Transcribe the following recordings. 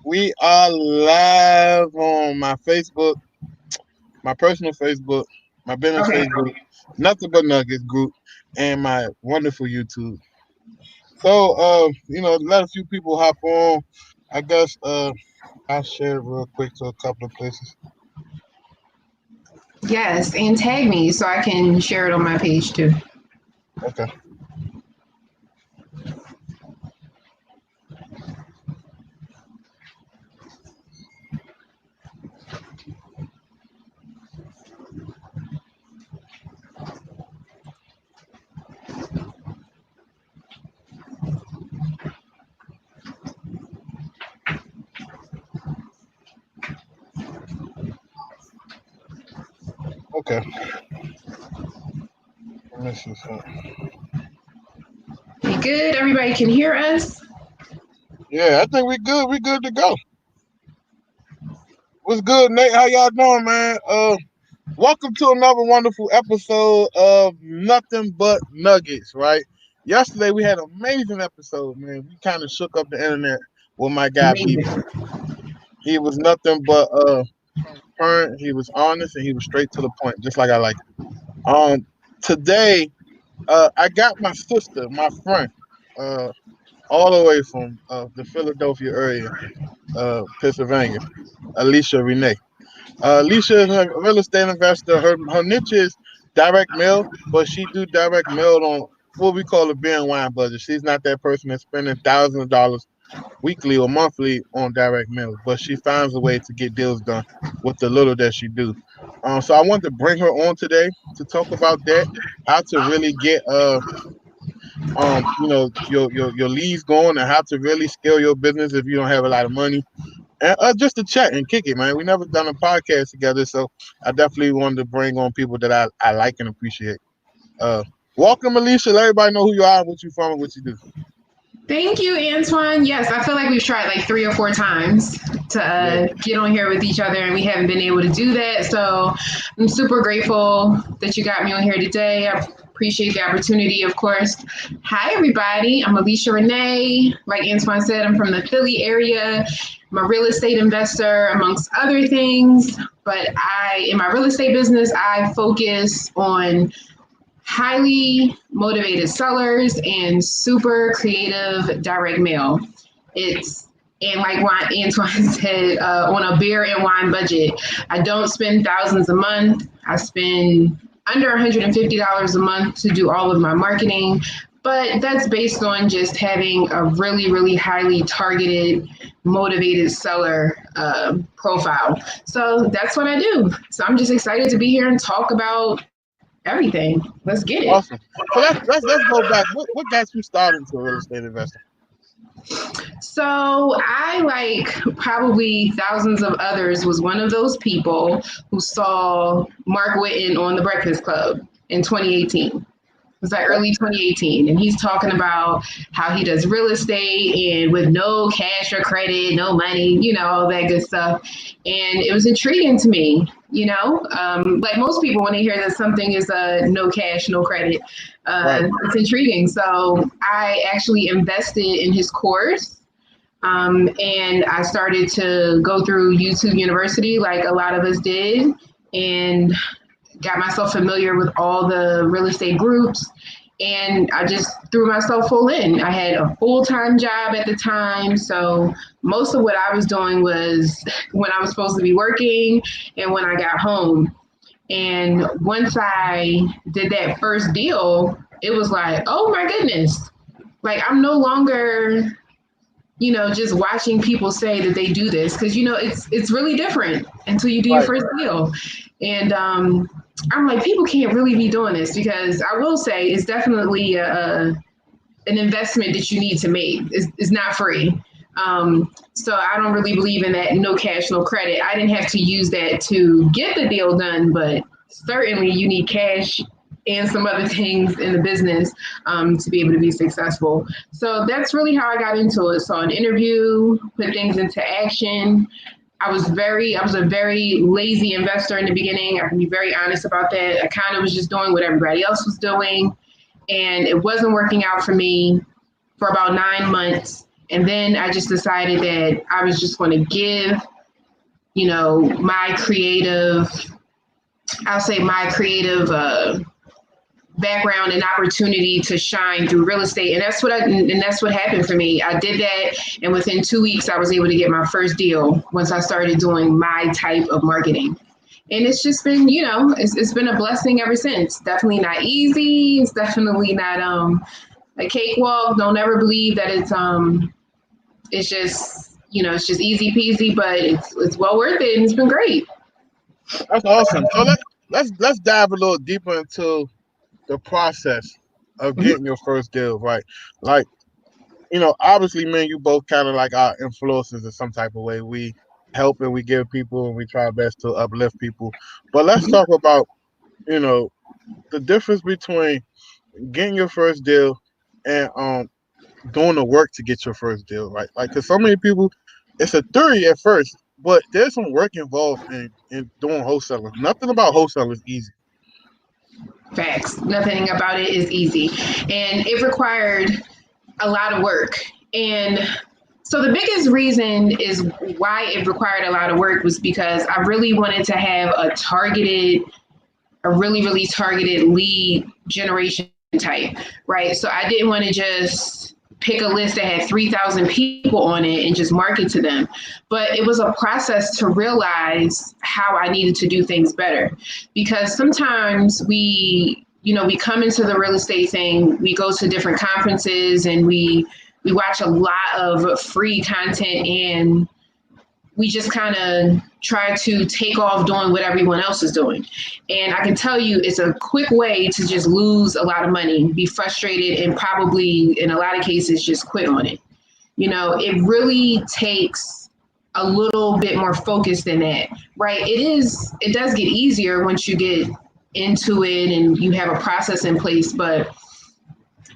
We are live on my Facebook, my personal Facebook, my business Okay. Facebook, Nothing But Nuggets group, and my wonderful YouTube. So, let a few people hop on. I guess I'll share it real quick to a couple of places. Yes, and tag me so I can share it on my page too. Okay. Okay. Let me see something. We good? Everybody can hear us? Yeah, I think we good. We good to go. What's good, Nate? How y'all doing, man? Welcome to another wonderful episode of Nothing But Nuggets, right? Yesterday we had an amazing episode, man. We kind of shook up the internet with my guy Amazing. Beeper. He was nothing but transparent, he was honest, and he was straight to the point, just like I like it. Today, I got my sister, my friend, uh all the way from the Philadelphia area, Pennsylvania, Alicia Renè. Alicia is a real estate investor. Her niche is direct mail, but she do direct mail on what we call a beer and wine budget. She's not that person that's spending thousands of dollars weekly or monthly on direct mail, but she finds a way to get deals done with the little that she do. So I wanted to bring her on today to talk about that, how to really get your leads going, and how to really scale your business if you don't have a lot of money, and just to chat and kick it, man. We never done a podcast together, so I definitely wanted to bring on people that I like and appreciate. Uh, Welcome, Alicia. Let everybody know who you are, what you from, and what you do. Thank you, Antoine. Yes, I feel like we've tried like 3 or 4 times to Yeah, get on here with each other, and we haven't been able to do that. So I'm super grateful that you got me on here today. I appreciate the opportunity, of course. Hi, everybody. I'm Alicia Renè. Like Antoine said, I'm from the Philly area. I'm a real estate investor, amongst other things. But in my real estate business, I focus on highly motivated sellers and super creative direct mail. It's and like what Antoine said, on a beer and wine budget. I don't spend thousands a month. I spend under $150 a month to do all of my marketing. But that's based on just having a really, really highly targeted, motivated seller profile. So that's what I do. So I'm just excited to be here and talk about everything. Let's get it. awesome. So let's go back. What got you started into a real estate investor? So I, like probably thousands of others, was one of those people who saw Mark Whitten on The Breakfast Club in 2018. It was like Okay, early 2018, and he's talking about how he does real estate and with no cash or credit, no money, all that good stuff. And it was intriguing to me, like most people when they hear that something is no cash, no credit, right. it's intriguing. So I actually invested in his course. And I started to go through YouTube University like a lot of us did, and got myself familiar with all the real estate groups, and I just threw myself full in. I had a full-time job at the time, so most of what I was doing was when I was supposed to be working and when I got home. And once I did that first deal, it was like, oh my goodness, like I'm no longer just watching people say that they do this, because it's really different until you do your Right. first deal. And I'm like, people can't really be doing this, because I will say it's definitely an investment that you need to make. It's not free. So I don't really believe in that no cash, no credit. I didn't have to use that to get the deal done, but certainly you need cash and some other things in the business to be able to be successful. So that's really how I got into it. So an interview, put things into action. I was a very lazy investor in the beginning. I can be very honest about that. I kind of was just doing what everybody else was doing, and it wasn't working out for me for about 9 months. And then I just decided that I was just going to give, my creative, background and opportunity to shine through real estate. And that's what happened for me. I did that. And within 2 weeks, I was able to get my first deal once I started doing my type of marketing. And it's just been, it's been a blessing ever since. Definitely not easy. It's definitely not a cakewalk. Don't ever believe that it's just, it's just easy peasy, but it's well worth it, and it's been great. That's awesome. So let's dive a little deeper into the process of getting your first deal, right? Like, obviously, me and you both kind of like our influencers in some type of way. We help and we give people and we try our best to uplift people. But let's talk about, the difference between getting your first deal and doing the work to get your first deal, right? Like, because so many people, it's a theory at first, but there's some work involved in doing wholesaling. Nothing about wholesaling is easy. Facts. Nothing about it is easy. And it required a lot of work. And so the biggest reason is why it required a lot of work was because I really wanted to have a really, really targeted lead generation type, right? So I didn't want to just pick a list that had 3,000 people on it and just market to them. But it was a process to realize how I needed to do things better. Because sometimes we come into the real estate thing, we go to different conferences and we watch a lot of free content, and we just kind of try to take off doing what everyone else is doing. And I can tell you it's a quick way to just lose a lot of money, be frustrated, and probably in a lot of cases just quit on it. It really takes a little bit more focus than that, right? It does get easier once you get into it and you have a process in place, but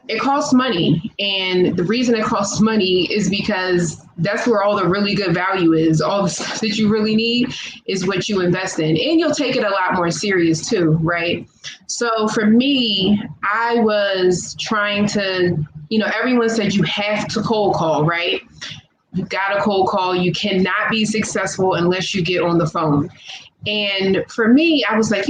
it costs money. And the reason it costs money is because that's where all the really good value is. All the stuff that you really need is what you invest in. And you'll take it a lot more serious too, right? So for me, I was trying to, everyone said you have to cold call, right? You got to cold call. You cannot be successful unless you get on the phone. And for me, I was like,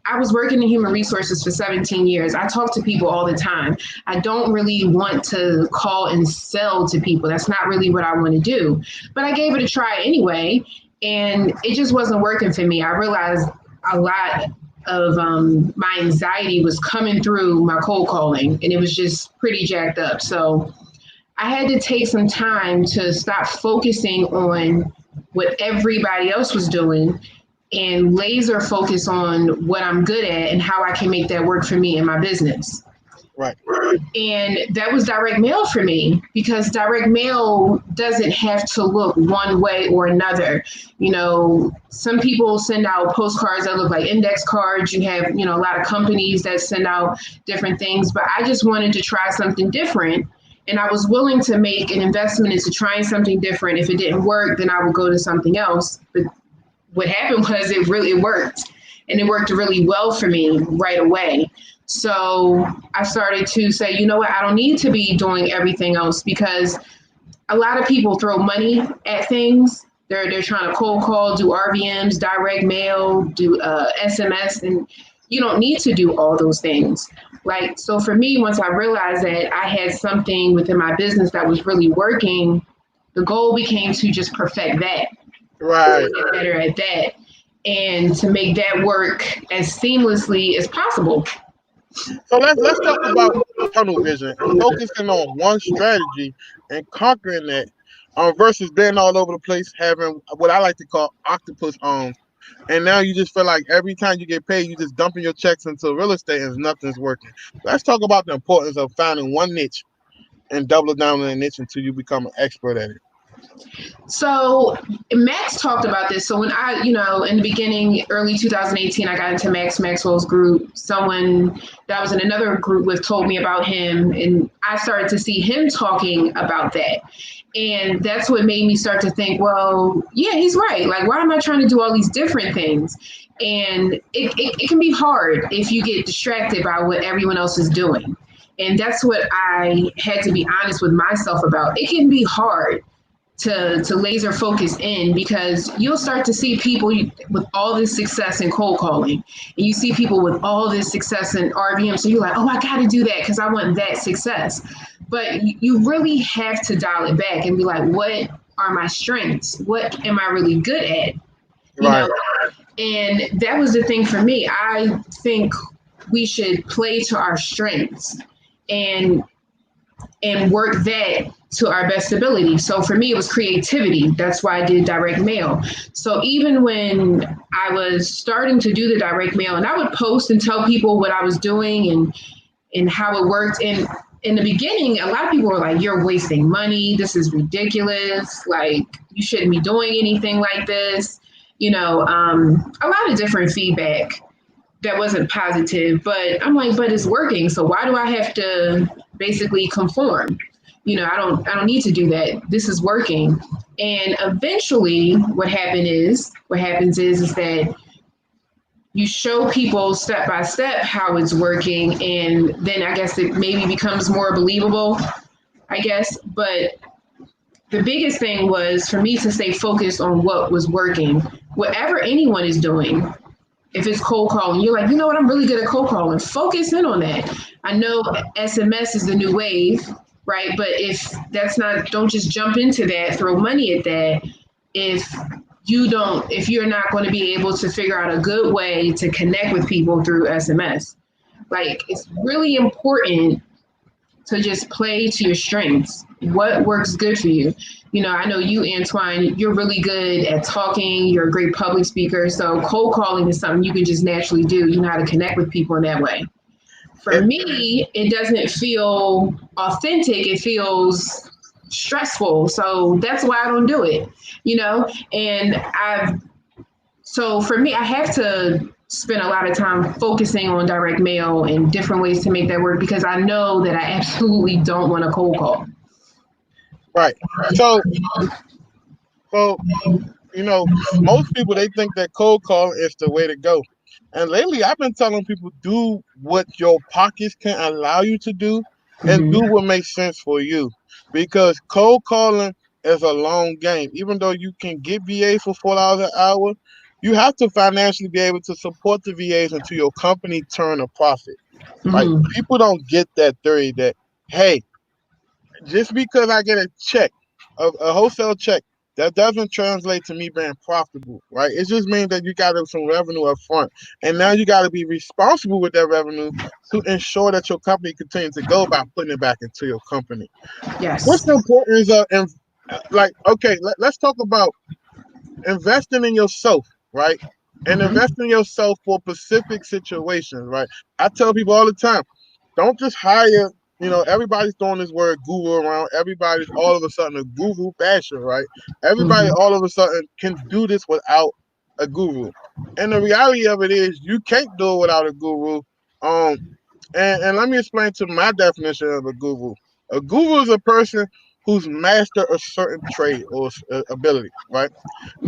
I was working in human resources for 17 years. I talk to people all the time. I don't really want to call and sell to people. That's not really what I want to do. But I gave it a try anyway, and it just wasn't working for me. I realized a lot of my anxiety was coming through my cold calling, and it was just pretty jacked up. So I had to take some time to stop focusing on what everybody else was doing and laser focus on what I'm good at and how I can make that work for me in my business. Right. And that was direct mail for me, because direct mail doesn't have to look one way or another. Some people send out postcards that look like index cards. You have, a lot of companies that send out different things, but I just wanted to try something different. And I was willing to make an investment into trying something different. If it didn't work, then I would go to something else. But what happened was it really worked, and it worked really well for me right away. So I started to say, you know what, I don't need to be doing everything else, because a lot of people throw money at things. They're trying to cold call, do RVMs, direct mail, do SMS, and you don't need to do all those things. So for me, once I realized that I had something within my business that was really working, the goal became to just perfect that. Right. Get better at that, and to make that work as seamlessly as possible. So let's talk about tunnel vision and focusing on one strategy and conquering that, versus being all over the place, having what I like to call octopus arms. And now you just feel like every time you get paid, you just dumping your checks into real estate and nothing's working. Let's talk about the importance of finding one niche and double down on that niche until you become an expert at it. So Max talked about this. So when I, in the beginning, early 2018, I got into Max Maxwell's group. Someone that I was in another group with told me about him, and I started to see him talking about that. And that's what made me start to think, well, yeah, he's right. Like, why am I trying to do all these different things? And it can be hard if you get distracted by what everyone else is doing. And that's what I had to be honest with myself about. It can be hard to laser focus in, because you'll start to see people with all this success in cold calling, and you see people with all this success in RVM. So you're like, oh, I got to do that because I want that success. But you really have to dial it back and be like, what are my strengths? What am I really good at? You Right. know, and that was the thing for me. I think we should play to our strengths and work that to our best ability. So for me, it was creativity. That's why I did direct mail. So even when I was starting to do the direct mail, and I would post and tell people what I was doing and how it worked. And in the beginning, a lot of people were like, you're wasting money. This is ridiculous. Like, you shouldn't be doing anything like this. A lot of different feedback that wasn't positive, but I'm like, but it's working. So why do I have to basically conform? I don't need to do that. This is working. And eventually what happens is that you show people step by step how it's working, and then I guess it maybe becomes more believable, I guess. But the biggest thing was for me to stay focused on what was working. Whatever anyone is doing, if it's cold calling, you're like, you know what, I'm really good at cold calling. Focus in on that. I know SMS is the new wave, right? But if that's not, don't just jump into that, throw money at that. If you're not going to be able to figure out a good way to connect with people through SMS, like, it's really important to just play to your strengths. What works good for you? I know you, Antoine, you're really good at talking. You're a great public speaker. So cold calling is something you can just naturally do. You know how to connect with people in that way. For It, me, it doesn't feel authentic. It feels stressful. So that's why I don't do it, so for me, I have to spend a lot of time focusing on direct mail and different ways to make that work, because I know that I absolutely don't want to cold call. right. So, so most people, they think that cold calling is the way to go. And lately, I've been telling people, do what your pockets can allow you to do, and Mm-hmm. do what makes sense for you. Because cold calling is a long game. Even though you can get VAs for $4 an hour, you have to financially be able to support the VAs until your company turn a profit. Right? Mm-hmm. People don't get that theory that, hey, just because I get a check, a wholesale check, that doesn't translate to me being profitable, right? It just means that you got some revenue up front, and now you got to be responsible with that revenue to ensure that your company continues to go by putting it back into your company. What's Yes. the importance of, okay, let's talk about investing in yourself, right? And Mm-hmm. investing in yourself for specific situations, right? I tell people all the time, don't just hire, everybody's throwing this word guru around. Everybody's all of a sudden a guru basher, right? Everybody Mm-hmm. all of a sudden can do this without a guru. And the reality of it is you can't do it without a guru. Um, and let me explain to my definition of a guru. A guru is a person who's mastered a certain trade or ability, right?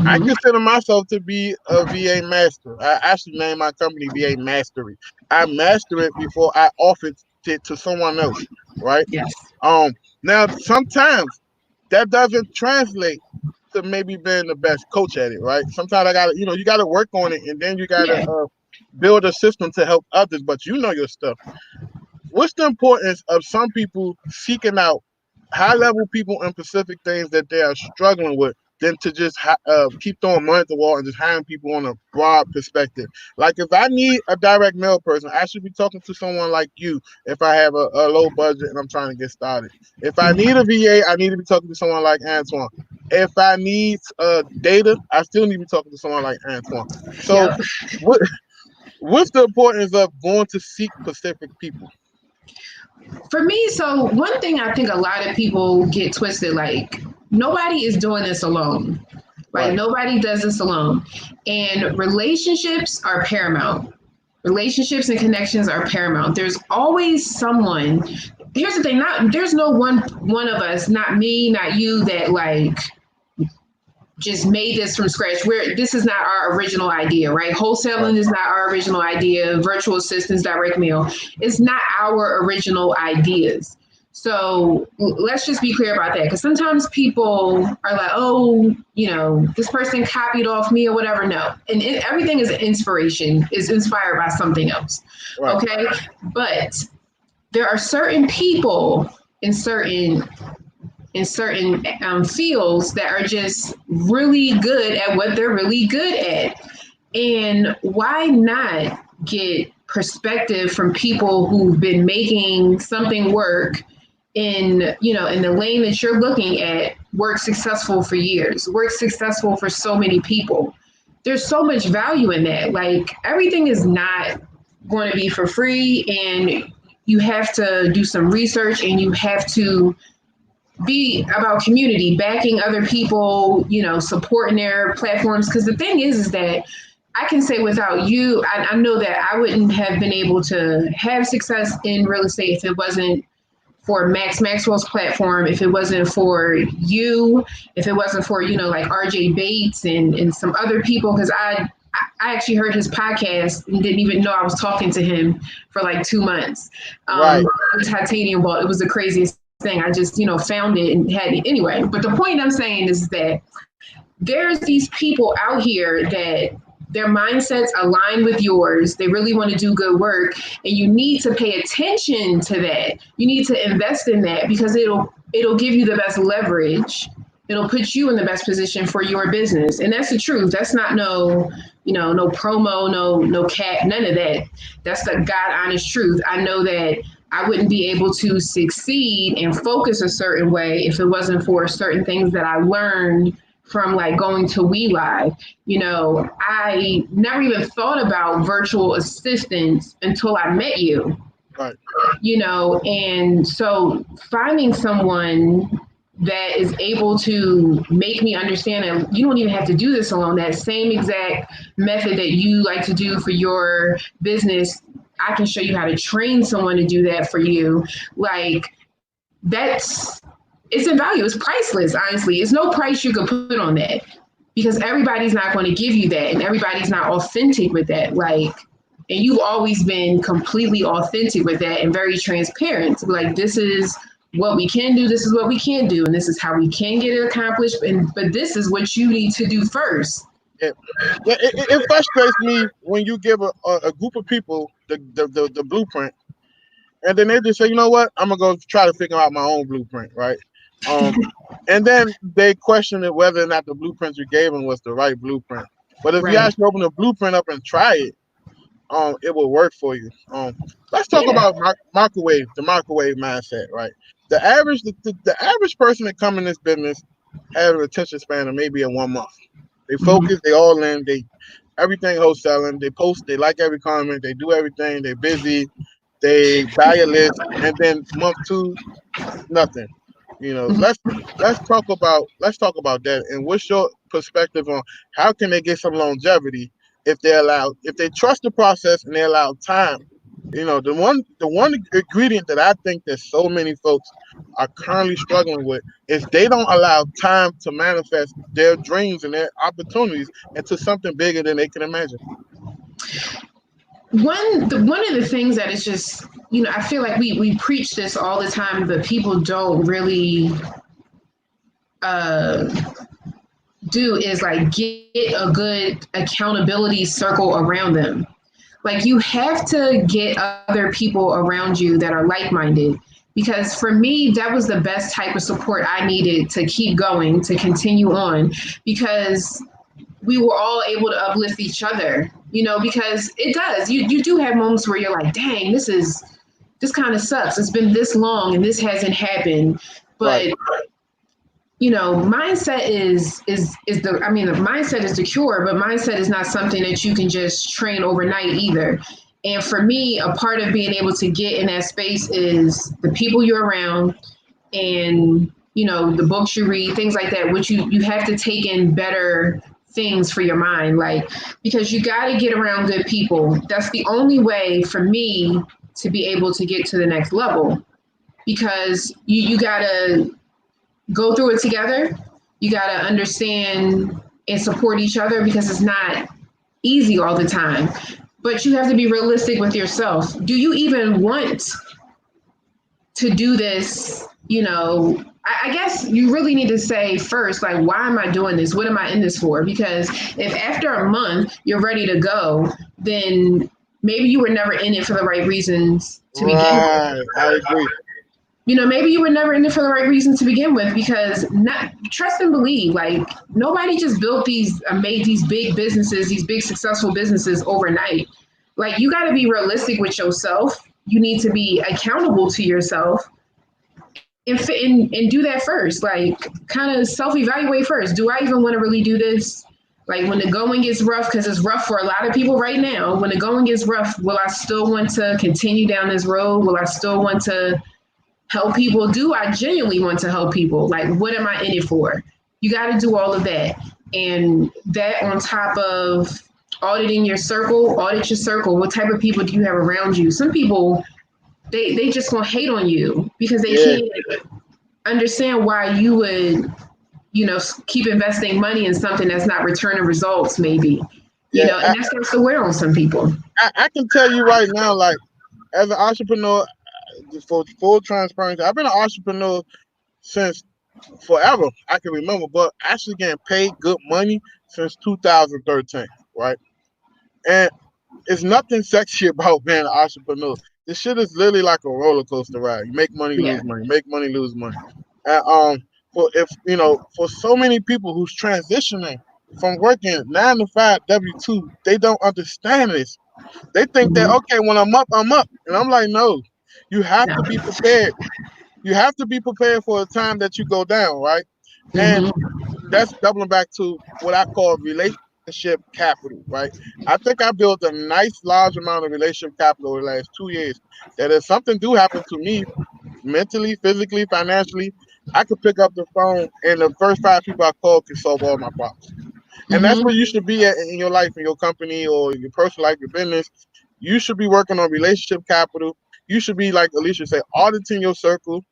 I Mm-hmm. consider myself to be a VA master. I actually named my company VA Mastery. I master it before I offer it to someone else, right? Yes. Um, Now sometimes that doesn't translate to maybe being the best coach at it, right? Sometimes I gotta, you gotta work on it, and then you gotta Yeah. build a system to help others. But you know your stuff. What's the importance of some people seeking out high level people in specific things that they are struggling with than to just keep throwing money at the wall and just hiring people on a broad perspective? Like, if I need a direct mail person, I should be talking to someone like you if I have a low budget and I'm trying to get started. If I need a VA, I need to be talking to someone like Antoine. If I need data, I still need to be talking to someone like Antoine. So, Yep. what what's the importance of going to seek specific people? For me, so one thing I think a lot of people get twisted, like, nobody is doing this alone. Like, Right. nobody does this alone. And relationships are paramount. Relationships and connections are paramount. There's always someone. Here's the thing, there's no one of us, not me, not you, that like just made this from scratch. This is not our original idea, right? Wholesaling is not our original idea. Virtual assistants, direct mail, it's not our original ideas. So let's just be clear about that, because sometimes people are like, oh, this person copied off me or whatever. No, and everything is inspiration, is inspired by something else. Right. Okay, but there are certain people in certain fields that are just really good at what they're really good at. And why not get perspective from people who've been making something work in the lane that you're looking at, work successful for years, work successful for so many people. There's so much value in that. Like, everything is not going to be for free, and you have to do some research, and you have to be about community, backing other people, supporting their platforms. Because the thing is that I can say without you, I know that I wouldn't have been able to have success in real estate if it wasn't for Max Maxwell's platform, if it wasn't for you, if it wasn't for, like RJ Bates and some other people. Because I actually heard his podcast and didn't even know I was talking to him for like 2 months. Right. Titanium Vault, it was the craziest thing. I just, found it and had it anyway. But the point I'm saying is that there's these people out here that their mindsets align with yours. They really want to do good work, and you need to pay attention to that. You need to invest in that, because it'll give you the best leverage. It'll put you in the best position for your business. And that's the truth. That's not no promo, no cap, none of that. That's the God honest truth. I know that I wouldn't be able to succeed and focus a certain way if it wasn't for certain things that I learned from like going to We Live. I never even thought about virtual assistants until I met you. Right. And so finding someone that is able to make me understand that you don't even have to do this alone. That same exact method that you like to do for your business, I can show you how to train someone to do that for you. Like, it's invaluable. It's priceless, honestly. It's no price you could put on that, because everybody's not going to give you that, and everybody's not authentic with that. Like, and you've always been completely authentic with that and very transparent. Like, this is what we can do, this is what we can't do, and this is how we can get it accomplished. But this is what you need to do first. It frustrates me when you give a group of people the blueprint, and then they just say, you know what, I'm gonna go try to figure out my own blueprint, right? And then they question it whether or not the blueprint you gave them was the right blueprint. But if you actually open the blueprint up and try it, it will work for you. Let's talk about the microwave mindset, right? The average person that come in this business has an attention span of maybe 1 month. They focus, they all in, they everything wholesaling, they post, they like every comment, they do everything, they're busy, they buy a list, and then month 2, nothing. Let's talk about that. And what's your perspective on how can they get some longevity if they trust the process and they allow time? The one ingredient that I think that so many folks are currently struggling with is they don't allow time to manifest their dreams and their opportunities into something bigger than they can imagine. One of the things that is just, I feel like we preach this all the time, but people don't really do is like get a good accountability circle around them. Like, you have to get other people around you that are like-minded, because for me, that was the best type of support I needed to keep going, to continue on, because we were all able to uplift each other, because it does. You do have moments where you're like, dang, this kind of sucks. It's been this long and this hasn't happened. But right. Mindset the mindset is the cure, but mindset is not something that you can just train overnight either. And for me, a part of being able to get in that space is the people you're around and, the books you read, things like that, which you have to take in better things for your mind, like, because you got to get around good people. That's the only way for me to be able to get to the next level, because you got to go through it together. You got to understand and support each other because it's not easy all the time. But you have to be realistic with yourself. Do you even want to do this? I guess you really need to say first, like, why am I doing this? What am I in this for? Because if after a month you're ready to go, then maybe you were never in it for the right reasons to begin with. Right. I agree. Maybe you were never in it for the right reason to begin with, because not trust and believe, like, nobody just built made these big businesses, these big successful businesses overnight. Like, you got to be realistic with yourself. You need to be accountable to yourself and do that first. Like, kind of self-evaluate first. Do I even want to really do this? Like, when the going gets rough, because it's rough for a lot of people right now, when the going gets rough, will I still want to continue down this road? Will I still want to help people? Do I genuinely want to help people? Like, what am I in it for? You got to do all of that. And that on top of audit your circle. What type of people do you have around you? Some people, they just gonna hate on you because they Yeah. can't understand why you would, keep investing money in something that's not returning results, maybe. Yeah. And that starts to wear on some people. I can tell you right now, like, as an entrepreneur, for full transparency, I've been an entrepreneur since forever. I can remember, but actually getting paid good money since 2013, right? And it's nothing sexy about being an entrepreneur. This shit is literally like a roller coaster ride. You make money, Yeah. lose money, make money, lose money. And for so many people who's transitioning from working 9 to 5 W-2, they don't understand this. They think that, Mhm. okay, when I'm up, I'm up. And I'm like, no, you have No. to be prepared. You have to be prepared for the time that you go down, right? And Mhm. that's doubling back to what I call relationship capital, right? I think I built a nice large amount of relationship capital over the last 2 years. That if something do happen to me, mentally, physically, financially, I could pick up the phone and the first 5 people I call can solve all my problems. And that's Mhm. where you should be at in your life, in your company, or your personal life, your business. You should be working on relationship capital. You should be, like Alicia said, auditing your circle.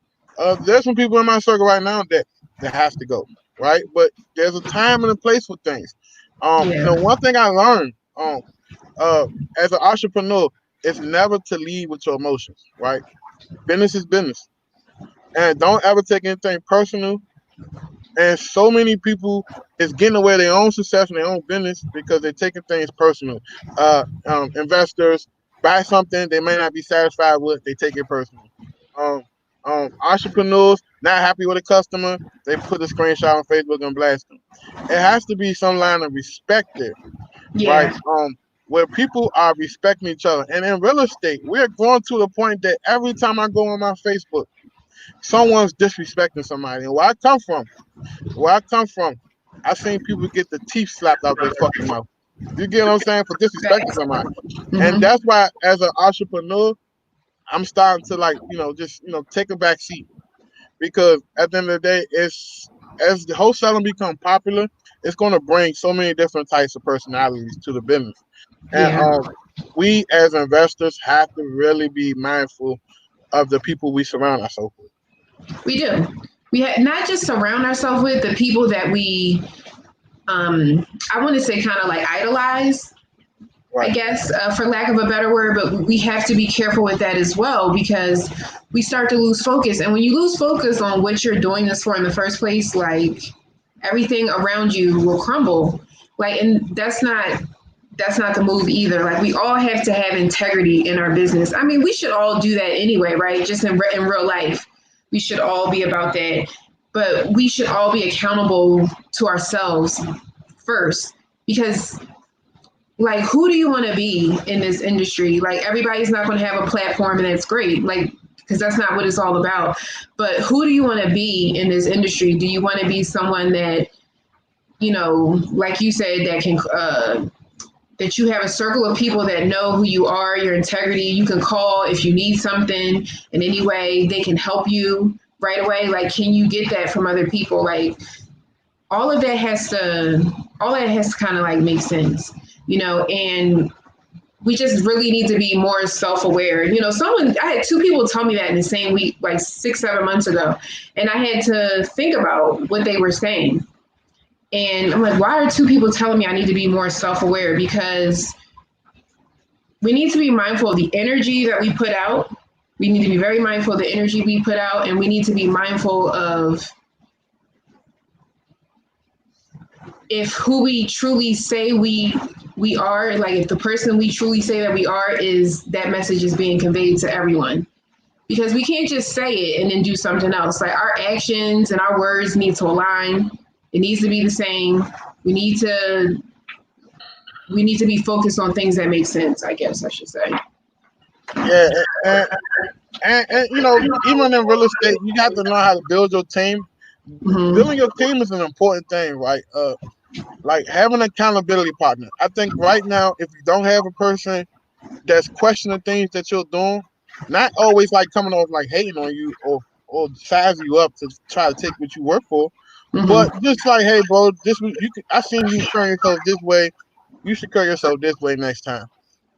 There's some people in my circle right now that has to go, right? But there's a time and a place for things. Yeah. One thing I learned uh, as an entrepreneur is never to lead with your emotions, right? Business is business, and don't ever take anything personal. And so many people is getting away their own success in their own business because they're taking things personal. Investors buy something they may not be satisfied with, they take it personal. Um, Entrepreneurs not happy with a customer, they put a screenshot on Facebook and blast them. It has to be some line of respect there, right? Yeah. Where people are respecting each other. And in real estate, we're going to the point that every time I go on my Facebook, someone's disrespecting somebody. And where I come from, I seen people get the teeth slapped out their fucking mouth. You get what I'm saying? For disrespecting somebody. And Mhm. that's why, as an entrepreneur, I'm starting to, like, just, take a back seat. Because at the end of the day, as the wholesaling become popular, it's going to bring so many different types of personalities to the business. And Yeah. we as investors have to really be mindful of the people we surround ourselves with. We do. We not just surround ourselves with the people that we, I want to say, kind of like idolize, I Right. guess, for lack of a better word, but we have to be careful with that as well, because we start to lose focus. And when you lose focus on what you're doing this for in the first place, like, everything around you will crumble. Like, and that's not the move either. Like, we all have to have integrity in our business. I mean, we should all do that anyway, right? Just in real life, we should all be about that. But we should all be accountable to ourselves first, because, like, who do you want to be in this industry? Like, everybody's not going to have a platform, and that's great. Like, because that's not what it's all about. But who do you want to be in this industry? Do you want to be someone that, like you said, that can that you have a circle of people that know who you are, your integrity. You can call if you need something in any way. They can help you right away. Like, can you get that from other people? Like, all that has to kind of like make sense, and we just really need to be more self-aware. I had 2 people tell me that in the same week, like 6, 7 months ago, and I had to think about what they were saying. And I'm like, why are two people telling me I need to be more self-aware? Because we need to be mindful of the energy that we put out. We need to be very mindful of the energy we put out, and we need to be mindful of if who we truly say we are, like if the person we truly say that we are is that message is being conveyed to everyone. Because we can't just say it and then do something else. Like our actions and our words need to align. It needs to be the same. We need to be focused on things that make sense, I guess I should say. Yeah, and you know, even in real estate, you have to learn how to build your team. Building your team is an important thing, right? Like having an accountability partner. I think right now, if you don't have a person that's questioning things that you're doing, not always like coming off like hating on you or sizing you up to try to take what you work for, but Mm-hmm. just like, hey, bro, I seen you carry yourself this way. You should carry yourself this way next time.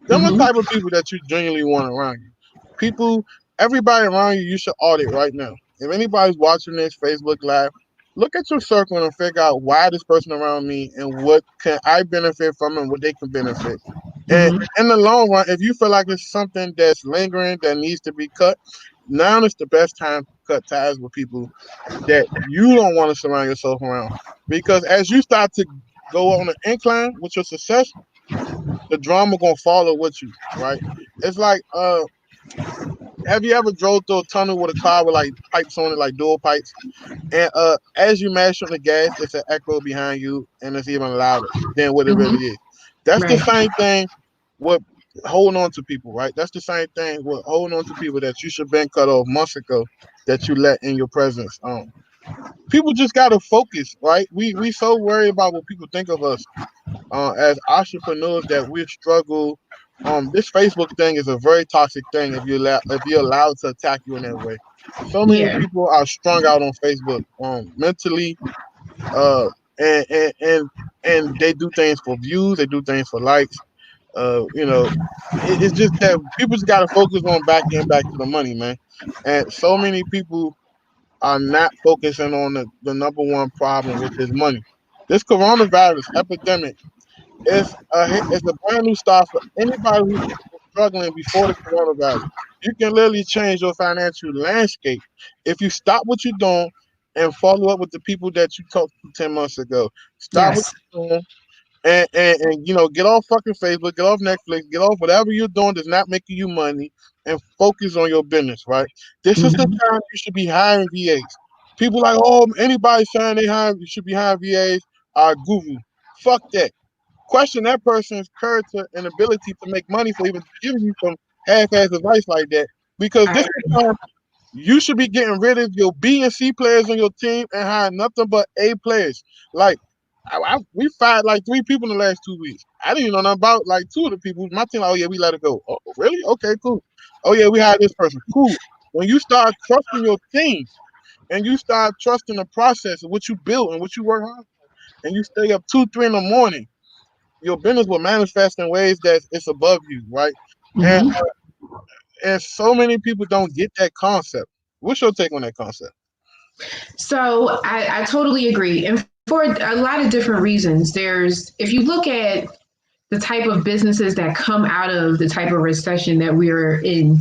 Them the Mm-hmm. type of people that you genuinely want around you. People, everybody around you, you should audit right now. If anybody's watching this Facebook Live, look at your circle and figure out why this person around me and what can I benefit from and what they can benefit. And Mm-hmm. in the long run, if you feel like it's something that's lingering that needs to be cut, now is the best time to cut ties with people that you don't want to surround yourself around. Because as you start to go on an incline with your success, the drama gonna follow with you, right? It's like have you ever drove through a tunnel with a car with like pipes on it, like dual pipes? And as you mash on the gas, it's an echo behind you and it's even louder than what it really Mm-hmm. is. That's the Right. same thing with holding on to people, right? That's the same thing with holding on to people that you should have been cut off months ago that you let in your presence. People just gotta focus, right? We so worried about what people think of us as entrepreneurs that we struggle. This Facebook thing is a very toxic thing if you're allowed to attack you in that way. So many Yeah. people are strung out on Facebook, mentally, uh, and and and and they do things for views, they do things for likes. You know, it's just that people just gotta focus on getting back to the money, man. And so many people are not focusing on the number one problem, which is money. This coronavirus epidemic it's a brand new start for anybody who was struggling before the coronavirus. You can literally change your financial landscape if you stop what you're doing and follow up with the people that you talked to 10 months ago. Stop what Yes. you're doing and you know, get off fucking Facebook, get off Netflix, get off whatever you're doing that's not making you money and focus on your business, right? This is the Mm-hmm. time you should be hiring VAs. People like, oh, anybody saying you should be hiring VAs are guru. Fuck that. Question that person's character and ability to make money for even giving you some half-ass advice like that. Because I this is time you should be getting rid of your B and C players on your team and hiring nothing but A players. Like we fired like 3 people in the last 2 weeks. I didn't even know nothing about like 2 of the people. My team, like, oh yeah, we let it go. Oh really? Okay, cool. Oh yeah, we hired this person. Cool. When you start trusting your team and you start trusting the process of what you build and what you work hard for, and you stay up 2, 3 in the morning, your business will manifest in ways that it's above you, right? And mm-hmm. and so many people don't get that concept. What's your take on that concept? So I totally agree. And for a lot of different reasons, if you look at the type of businesses that come out of the type of recession that we're in,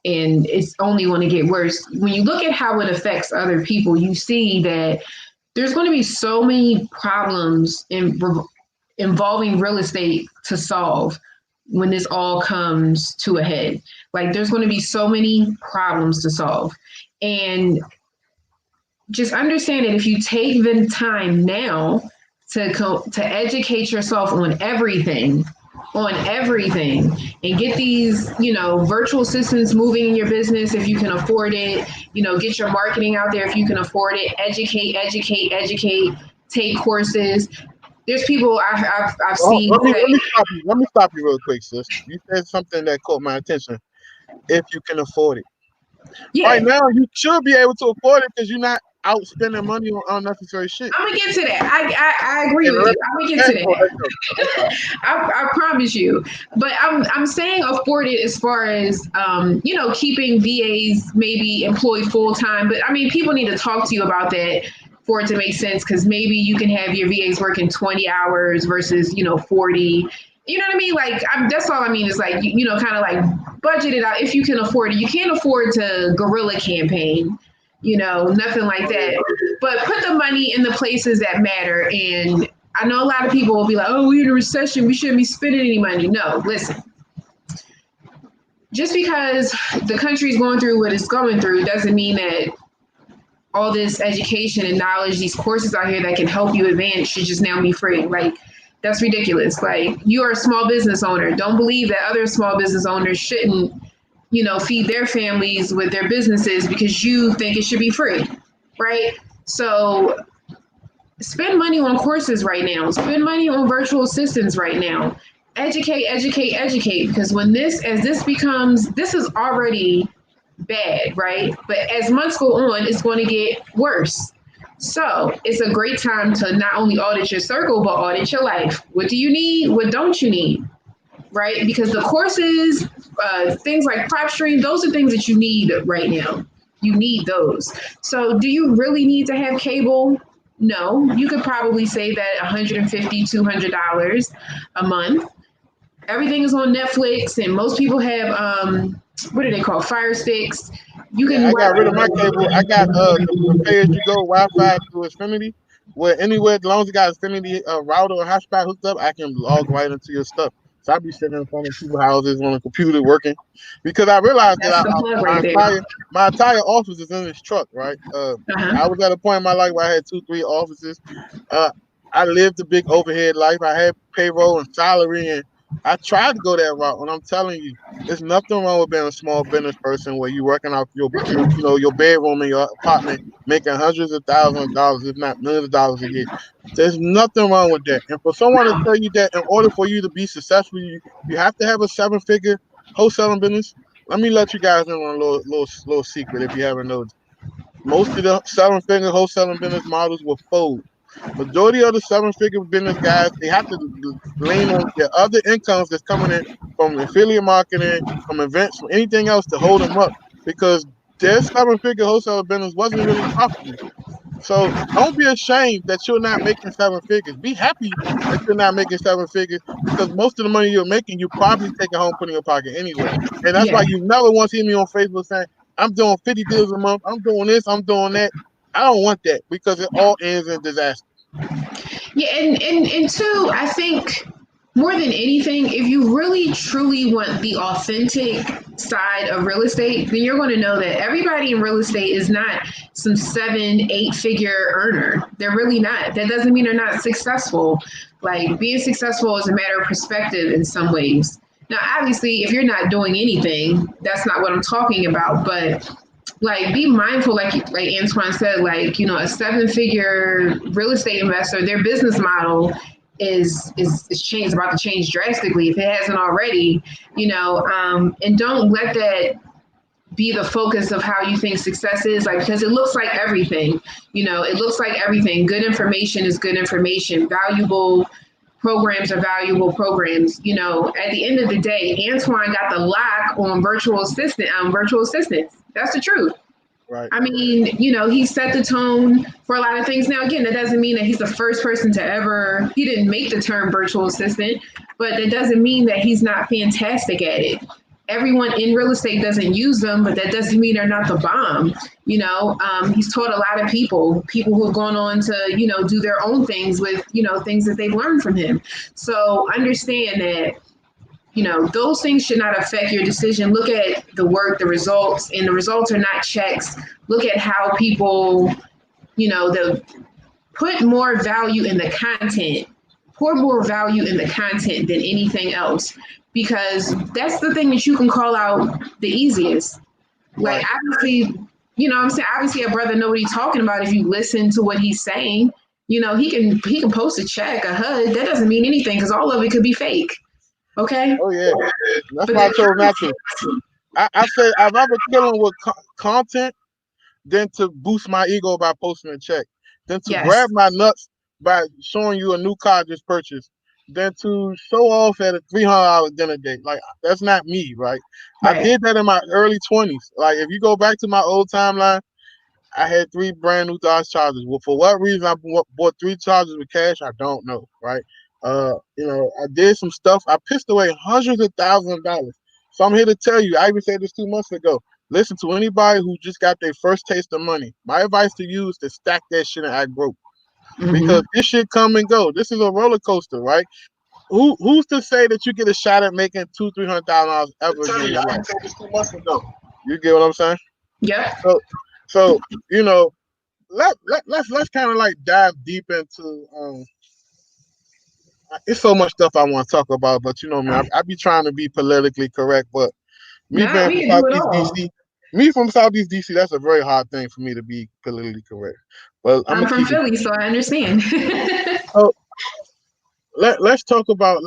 and it's only going to get worse. When you look at how it affects other people, you see that there's going to be so many problems involving real estate to solve when this all comes to a head. Like there's going to be so many problems to solve. And just understand that if you take the time now to educate yourself on everything and get these virtual assistants moving in your business if you can afford it, get your marketing out there if you can afford it, educate, take courses. There's people I've Oh, seen let say, me stop you. Let me stop you real quick, sis. You said something that caught my attention. If you can afford it, right yeah, now you should be able to afford it because you're not out spending money on unnecessary shit. I'm gonna get to that. I agree Okay, with you. I'm gonna get to let's go. that. Let's go. Let's go. I promise you. But I'm saying afford it as far as keeping VAs maybe employed full time. But I mean, people need to talk to you about that. for it to make sense, because maybe you can have your VAs working 20 hours versus 40. You know what I mean? Like, that's all I mean is like, kind of like budget it out if you can afford it. You can't afford to guerrilla campaign, nothing like that. But put the money in the places that matter. And I know a lot of people will be like, oh, we're in a recession, we shouldn't be spending any money. No, listen. Just because the country's going through what it's going through doesn't mean that all this education and knowledge, these courses out here that can help you advance should just now be free. Like, that's ridiculous. Like, you are a small business owner. Don't believe that other small business owners shouldn't, feed their families with their businesses because you think it should be free, right? So spend money on courses right now. Spend money on virtual assistants right now. Educate, educate, educate. Because this is already bad, right? But as months go on, it's going to get worse. So it's a great time to not only audit your circle, but audit your life. What do you need? What don't you need? Right? Because the courses, things like PropStream, those are things that you need right now. You need those. So do you really need to have cable? No. You could probably save that $150, $200 a month. Everything is on Netflix, and most people have what are they called? Fire sticks. You can. Yeah, I got rid of my cable. I got the pay-as-you-go Wi-Fi through Xfinity, where anywhere, as long as you got Xfinity router or hotspot hooked up, I can log right into your stuff. So I be sitting in front of people's houses on a computer working, because I realized That's that the plug right there. my entire office is in this truck, right? Uh-huh. I was at a point in my life where I had 2, 3 offices. Uh, I lived a big overhead life. I had payroll and salary, and I tried to go that route. And I'm telling you, there's nothing wrong with being a small business person where you're working out your bedroom in your apartment, making hundreds of thousands of dollars, if not millions of dollars a year. There's nothing wrong with that. And for someone to No. tell you that in order for you to be successful, you have to have a 7-figure wholesaling business. Let me let you guys in on a little secret if you haven't noticed. Most of the 7-figure wholesaling business models will fold. Majority of the 7-figure business guys, they have to lean on their other incomes that's coming in from affiliate marketing, from events, from anything else to hold them up, because their 7-figure wholesale business wasn't really profitable. So don't be ashamed that you're not making 7 figures. Be happy that you're not making 7 figures, because most of the money you're making, you probably take it home, put in your pocket anyway. And that's Yeah. why you never once see me on Facebook saying, I'm doing 50 deals a month, I'm doing this, I'm doing that. I don't want that, because it all ends in disaster. Yeah, and two, I think more than anything, if you really truly want the authentic side of real estate, then you're going to know that everybody in real estate is not some 7, 8 figure earner. They're really not. That doesn't mean they're not successful. Like, being successful is a matter of perspective in some ways. Now, obviously, if you're not doing anything, that's not what I'm talking about. But like, be mindful, like Antoine said, like, a 7-figure real estate investor, their business model is about to change drastically if it hasn't already. And don't let that be the focus of how you think success is, like, because it looks like everything. It looks like everything. Good information is good information. Valuable programs are valuable programs. At the end of the day, Antoine got the lock on virtual assistants. That's the truth. Right. I mean, he set the tone for a lot of things. Now, again, that doesn't mean that he's the first person he didn't make the term virtual assistant, but that doesn't mean that he's not fantastic at it. Everyone in real estate doesn't use them, but that doesn't mean they're not the bomb. He's taught a lot of people who have gone on to, do their own things with, things that they've learned from him. So understand that those things should not affect your decision. Look at the work, the results, and the results are not checks. Look at how people, they put more value in the content, pour more value in the content than anything else, because that's the thing that you can call out the easiest. Right. Like, obviously, what I'm saying, obviously a brother know what he's talking about if you listen to what he's saying. He can post a check, a HUD. That doesn't mean anything, because all of it could be fake. Okay. Oh yeah, that's But why I chose not to. I said I'd rather kill him with content than to boost my ego by posting a check, than to yes, grab my nuts by showing you a new car I just purchased, than to show off at a $300 dinner date. Like, that's not me, right? I right. did that in my early 20s. Like, if you go back to my old timeline, I had 3 brand new Dodge Chargers. Well, for what reason I bought 3 Chargers with cash, I don't know, right? I did some stuff. I pissed away hundreds of thousands of dollars. So I'm here to tell you, I even said this 2 months ago. Listen to anybody who just got their first taste of money. My advice to you is to stack that shit and act broke. Mm-hmm. Because this shit come and go. This is a roller coaster, right? Who's to say that you get a shot at making $200,000-$300,000 ever again in your life? I said this 2 months ago. You get what I'm saying? Yep. So you know, let's kind of like dive deep into it's so much stuff I want to talk about, but you know me, I be trying to be politically correct, but me Now being we from can do it Southeast all. DC, that's a very hard thing for me to be politically correct. But I'm I'm gonna from keep it. Philly, so I understand. So let's talk about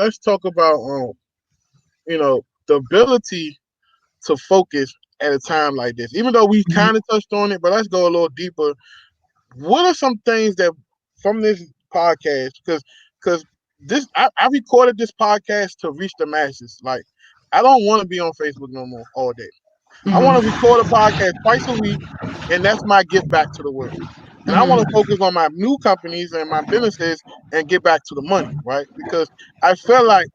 the ability to focus at a time like this. Even though we kind of touched on it, but let's go a little deeper. What are some things that from this podcast? Because I recorded this podcast to reach the masses. Like I don't want to be on Facebook no more all day. I want to Mm-hmm. record a podcast twice a week, and that's my give back to the world. And I want to Mm-hmm. focus on my new companies and my businesses and get back to the money, right? Because I feel like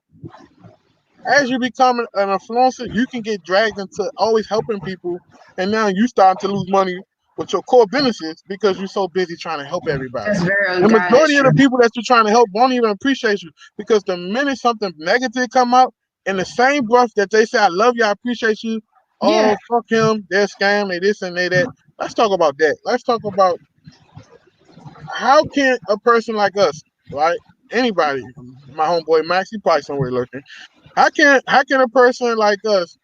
as you become an influencer, you can get dragged into always helping people, and now you starting to lose money with your core businesses because you're so busy trying to help everybody. That's very The God. That's majority of true. the people that you're trying to help won't even appreciate you because the minute something negative come out, in the same breath that they say, "I love you, I appreciate you," Yeah. oh fuck him, they're scam, they this and they that. Let's talk about that. Let's talk about how can a person like us, right? Anybody, my homeboy Max, he probably somewhere lurking. How can a person like us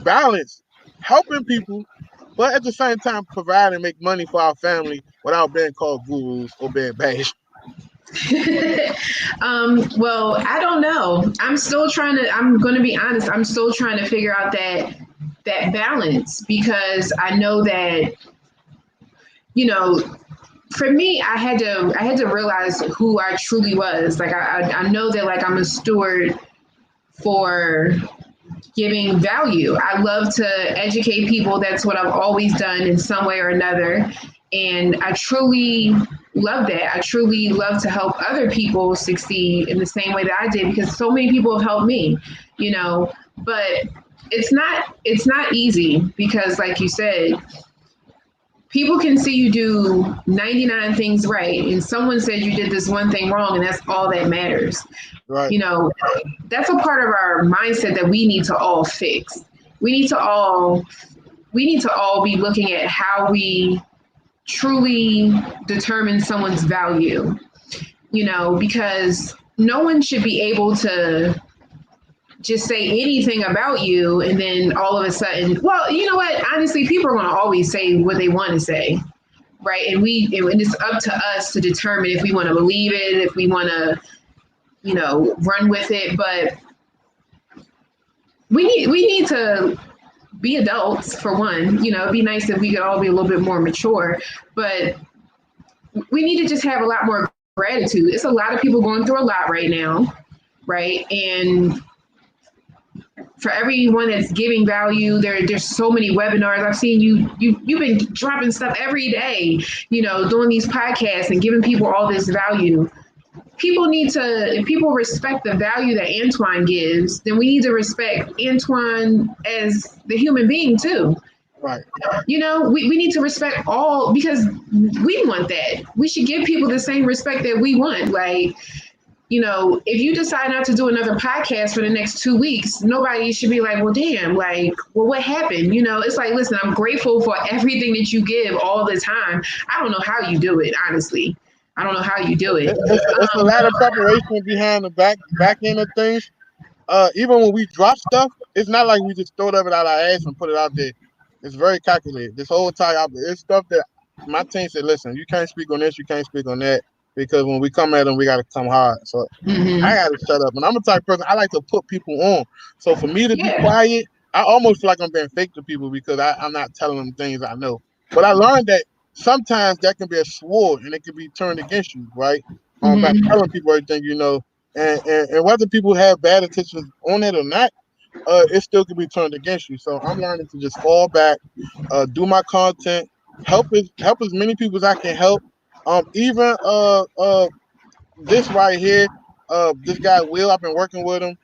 balance helping people, but at the same time provide and make money for our family without being called gurus or being bashed? Well, I don't know. I'm going to be honest. I'm still trying to figure out that balance because I know that, you know, for me, I had to realize who I truly was. Like I know that like I'm a steward for giving value. I love to educate people. That's what I've always done in some way or another. And I truly love that. I truly love to help other people succeed in the same way that I did because so many people have helped me, you know. But it's not easy because like you said, people can see you do 99 things right and someone said you did this one thing wrong and that's all that matters. Right, You know, that's a part of our mindset that we need to all fix. We need to all we need to all be looking at how we truly determine someone's value, you know, because no one should be able to just say anything about you and then all of a sudden, well, you know what? Honestly, people are going to always say what they want to say, right? And it's up to us to determine if we want to believe it, if we want to, you know, run with it. But we need to be adults for one. You know, it'd be nice if we could all be a little bit more mature, but we need to just have a lot more gratitude. It's a lot of people going through a lot right now, right? And for everyone that's giving value, there's so many webinars. I've seen you've been dropping stuff every day, you know, doing these podcasts and giving people all this value. People need to, if people respect the value that Antoine gives, then we need to respect Antoine as the human being too. right. You know, we need to respect all because we want that. We should give people the same respect that we want. Like, you know, if you decide not to do another podcast for the next 2 weeks, nobody should be like, well, damn, like, well, what happened? You know, it's like, listen, I'm grateful for everything that you give all the time. I don't know how you do it, honestly. I don't know how you do it. It's a lot of preparation behind the back end of things. Even when we drop stuff, it's not like we just throw it up out our ass and put it out there. It's very calculated. This whole entire it's stuff that my team said, listen, you can't speak on this, you can't speak on that, because when we come at them, we got to come hard. So I Mm-hmm. got to shut up. And I'm the type of person I like to put people on. So for me to be Yeah. quiet, I almost feel like I'm being fake to people because I'm not telling them things I know. But I learned that sometimes that can be a sword and it can be turned against you, right? By Mm-hmm. telling people everything you know, and whether people have bad intentions on it or not, it still can be turned against you. So I'm learning to just fall back, do my content, help as many people as I can help. Even this right here, this guy Will, I've been working with him.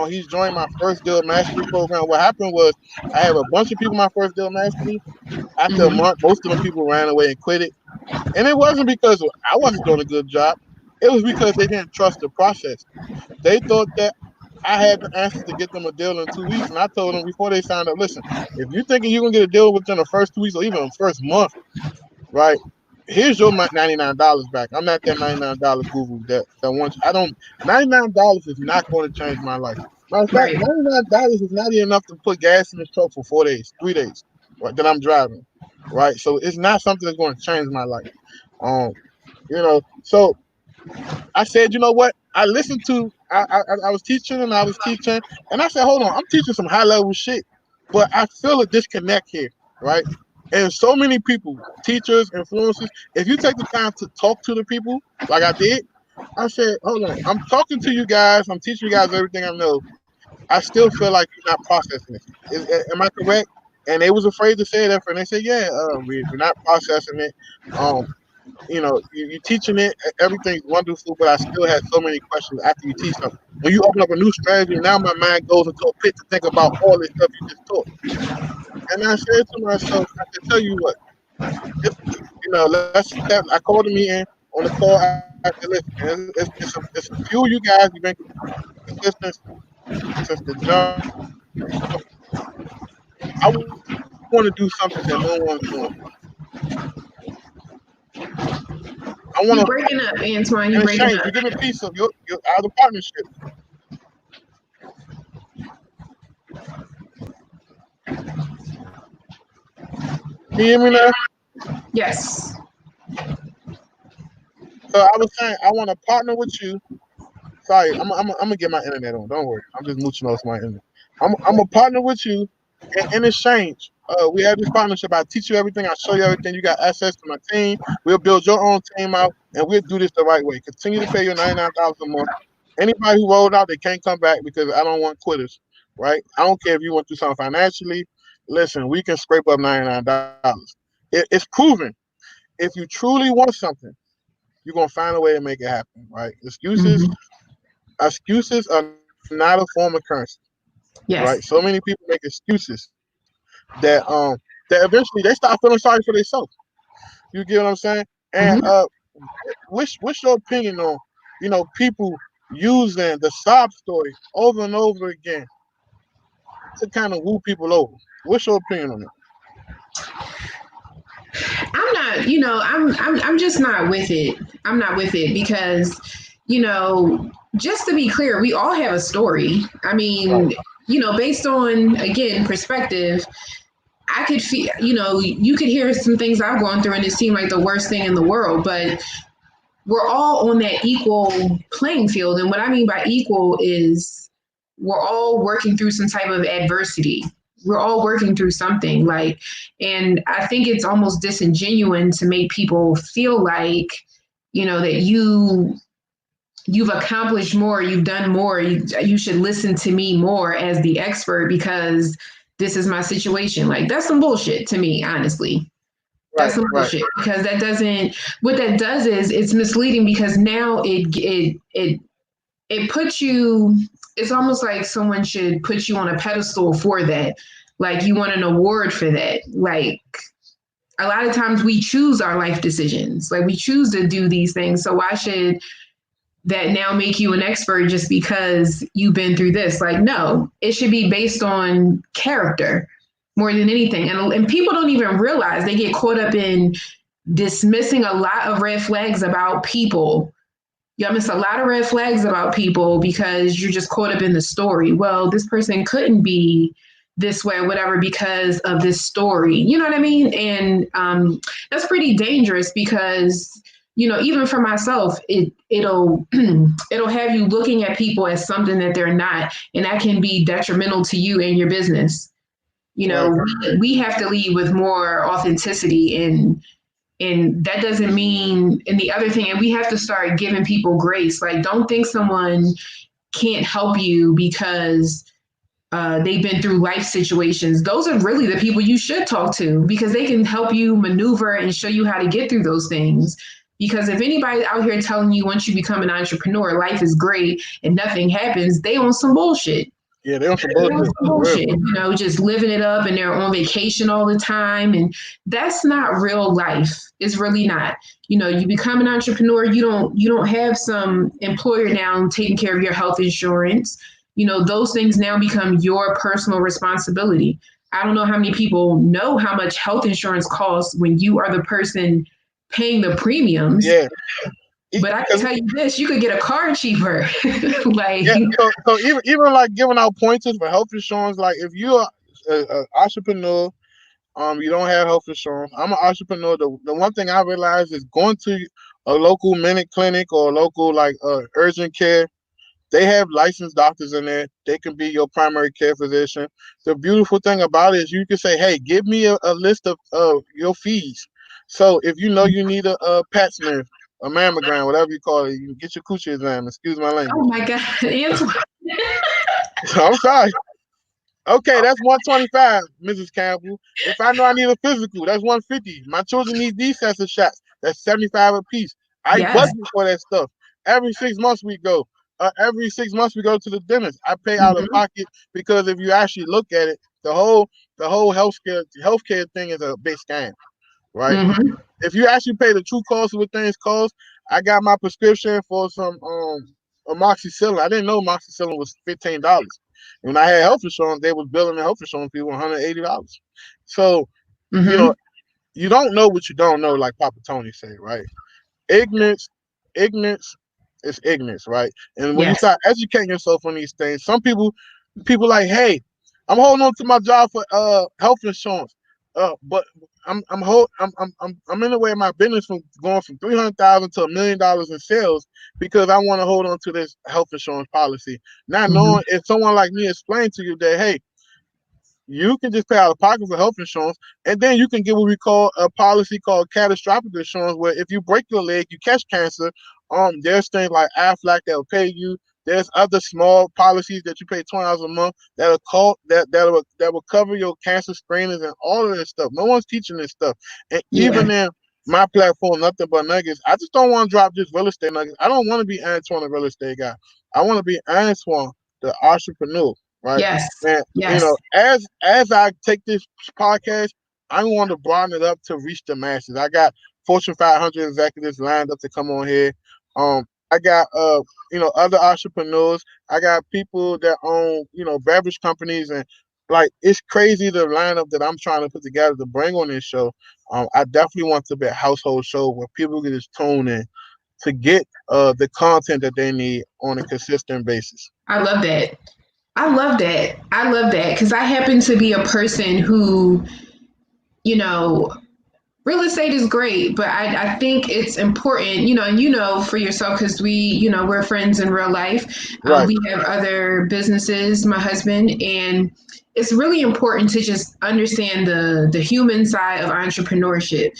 He's joined my first deal mastery program. What happened was I have a bunch of people in my first deal mastery. After a Mm-hmm. month, most of them people ran away and quit it. And it wasn't because I wasn't doing a good job. It was because they didn't trust the process. They thought that I had the answers to get them a deal in 2 weeks. And I told them before they signed up, listen, if you're thinking you're going to get a deal within the first 2 weeks or even the first month, right? Here's your $99 back. I'm not that $99 guru that wants. I don't. $99 is not going to change my life. Matter of fact, Right. $99 is not even enough to put gas in this truck for 4 days, 3 days, right, that I'm driving, right? So it's not something that's going to change my life. Um, So I said, you know what? I listened to. I was teaching and I was teaching, and I said, hold on, I'm teaching some high level shit, but I feel a disconnect here, right? And so many people, teachers, influencers, if you take the time to talk to the people like I did, I said, hold on, I'm talking to you guys, I'm teaching you guys everything I know. I still feel like you're not processing it. Am I correct? And they was afraid to say that, and they said, yeah, we're not processing it. Um, you're teaching it, everything's wonderful, but I still had so many questions after you teach something. When you open up a new strategy, now my mind goes into a pit to think about all this stuff you just taught. And I said to myself, I said, tell you what, if, I called a meeting. On the call, I said, listen, it's a few of you guys, you've been consistent since the jump. I want to do something that no one's doing. I want to, You breaking up, Antoine. in You breaking exchange, up. you give a piece of your other partnership. Can you hear me now? Yes. So I was saying, I want to partner with you. Sorry, I'm gonna get my internet on. Don't worry, I'm just mooching off my internet. I'm a partner with you, and in exchange, we have this partnership. I teach you everything. I show you everything. You got access to my team. We'll build your own team out, and we'll do this the right way. Continue to pay your $99 a month. Anybody who rolled out, they can't come back because I don't want quitters. Right? I don't care if you went through something financially. Listen, we can scrape up $99. It's proven. If you truly want something, you're gonna find a way to make it happen. Right? Mm-hmm. Excuses are not a form of currency, right? So Yes. many people make excuses that eventually they start feeling sorry for themselves. You get what I'm saying? And Mm-hmm. what's your opinion on people using the sob story over and over again to kind of woo people over? What's your opinion on it? I'm not. I'm just not with it. I'm not with it because, just to be clear, we all have a story. I Right, mean, based on again perspective, I could feel, you could hear some things I've gone through and it seemed like the worst thing in the world, but we're all on that equal playing field. And what I mean by equal is we're all working through some type of adversity. We're all working through something and I think it's almost disingenuous to make people feel like, that you've accomplished more, you've done more, you should listen to me more as the expert because this is my situation. Like that's some bullshit to me, honestly. That's right, some right, bullshit because that doesn't. What that does is it's misleading because now it puts you. It's almost like someone should put you on a pedestal for that. Like you want an award for that. Like a lot of times we choose our life decisions. Like we choose to do these things. So why should that now make you an expert just because you've been through this? Like no, it should be based on character more than anything. And people don't even realize they get caught up in dismissing a lot of red flags about people. Y'all miss a lot of red flags about people because you're just caught up in the story. Well, this person couldn't be this way or whatever because of this story. You know what I mean? And that's pretty dangerous because even for myself, it'll it'll have you looking at people as something that they're not, and that can be detrimental to you and your business. right, We have to lead with more authenticity and that doesn't mean, and the other thing, and we have to start giving people grace. Like don't think someone can't help you because they've been through life situations. Those are really the people you should talk to because they can help you maneuver and show you how to get through those things. Because if anybody's out here telling you once you become an entrepreneur, life is great and nothing happens, they on some bullshit. Yeah, they on some bullshit. Bullshit, just living it up and they're on vacation all the time. And that's not real life. It's really not. You become an entrepreneur, you don't have some employer now taking care of your health insurance. Those things now become your personal responsibility. I don't know how many people know how much health insurance costs when you are the person paying the premiums. Yeah. But I can tell you this, you could get a car cheaper. Yeah, so even like giving out pointers for health insurance, like if you're an entrepreneur, you don't have health insurance. I'm an entrepreneur. The one thing I realized is going to a local minute clinic or a local like urgent care. They have licensed doctors in there. They can be your primary care physician. The beautiful thing about it is you can say, hey, give me a list of your fees. So if you know you need a pap smear, a mammogram, whatever you call it, you can get your coochie exam. Excuse my language. Oh my God, Antoine. I'm sorry. Okay, that's 125, Mrs. Campbell. If I know I need a physical, that's 150. My children need these sets of shots. That's 75 a piece. I Yes. budget for that stuff. Every 6 months we go. Every 6 months we go to the dentist. I pay out of pocket because if you actually look at it, the whole healthcare thing is a big scam, right? Mm-hmm. If you actually pay the true cost of what things cost, I got my prescription for some amoxicillin. I didn't know amoxicillin was $15. When I had health insurance, they was billing the health insurance people $180. So, Mm-hmm. you don't know what you don't know, like Papa Tony said, right? Ignorance, ignorance is ignorance, right? And when you Yes. start educating yourself on these things, some people like, hey, I'm holding on to my job for health insurance, but I'm in the way of my business from going from 300,000 to $1 million in sales because I want to hold on to this health insurance policy, not knowing if someone like me explained to you that, hey, you can just pay out of pocket for health insurance, and then you can get what we call a policy called catastrophic insurance, where if you break your leg, you catch cancer. There's things like Aflac that will pay you. There's other small policies that you pay $20 a month that'll that will cover your cancer screenings and all of this stuff. No one's teaching this stuff, and Yeah. even in my platform, nothing but nuggets. I just don't want to drop just real estate nuggets. I don't want to be Antoine, the real estate guy. I want to be Antoine, the entrepreneur, right? Yes. And Yes. as I take this podcast, I want to broaden it up to reach the masses. I got Fortune 500 executives lined up to come on here. I got other entrepreneurs. I got people that own beverage companies, and like it's crazy the lineup that I'm trying to put together to bring on this show. I definitely want to be a household show where people can just tune in to get the content that they need on a consistent basis. I love that. I love that. I love that because I happen to be a person who, you know, real estate is great, but I think it's important, and for yourself because we're friends in real life. Right. We have other businesses, my husband, and it's really important to just understand the human side of entrepreneurship,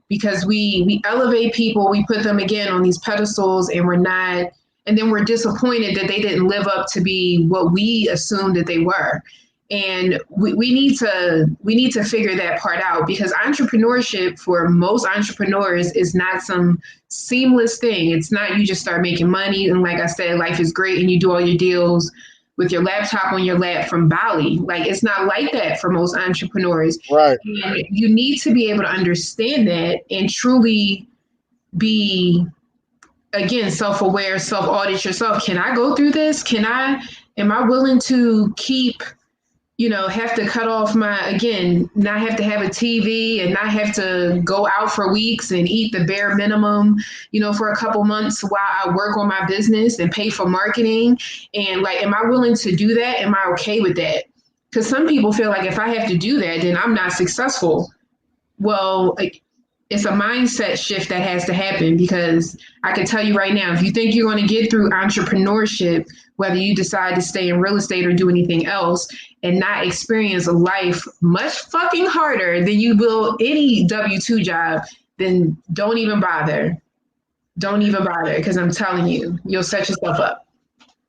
because we elevate people, we put them again on these pedestals, and then we're disappointed that they didn't live up to be what we assumed that they were. And we need to figure that part out because entrepreneurship for most entrepreneurs is not some seamless thing. It's not you just start making money and like I said, life is great and you do all your deals with your laptop on your lap from Bali. Like it's not like that for most entrepreneurs. Right. And you need to be able to understand that and truly be again self-aware, self-audit yourself. Can I go through this? Am I willing to keep have to cut off not have to have a TV and not have to go out for weeks and eat the bare minimum, for a couple months while I work on my business and pay for marketing. And like, am I willing to do that? Am I okay with that? Because some people feel like if I have to do that, then I'm not successful. Well, it's a mindset shift that has to happen because I can tell you right now, if you think you're going to get through entrepreneurship, whether you decide to stay in real estate or do anything else and not experience a life much fucking harder than you will any W-2 job, then don't even bother. Don't even bother because I'm telling you, you'll set yourself up.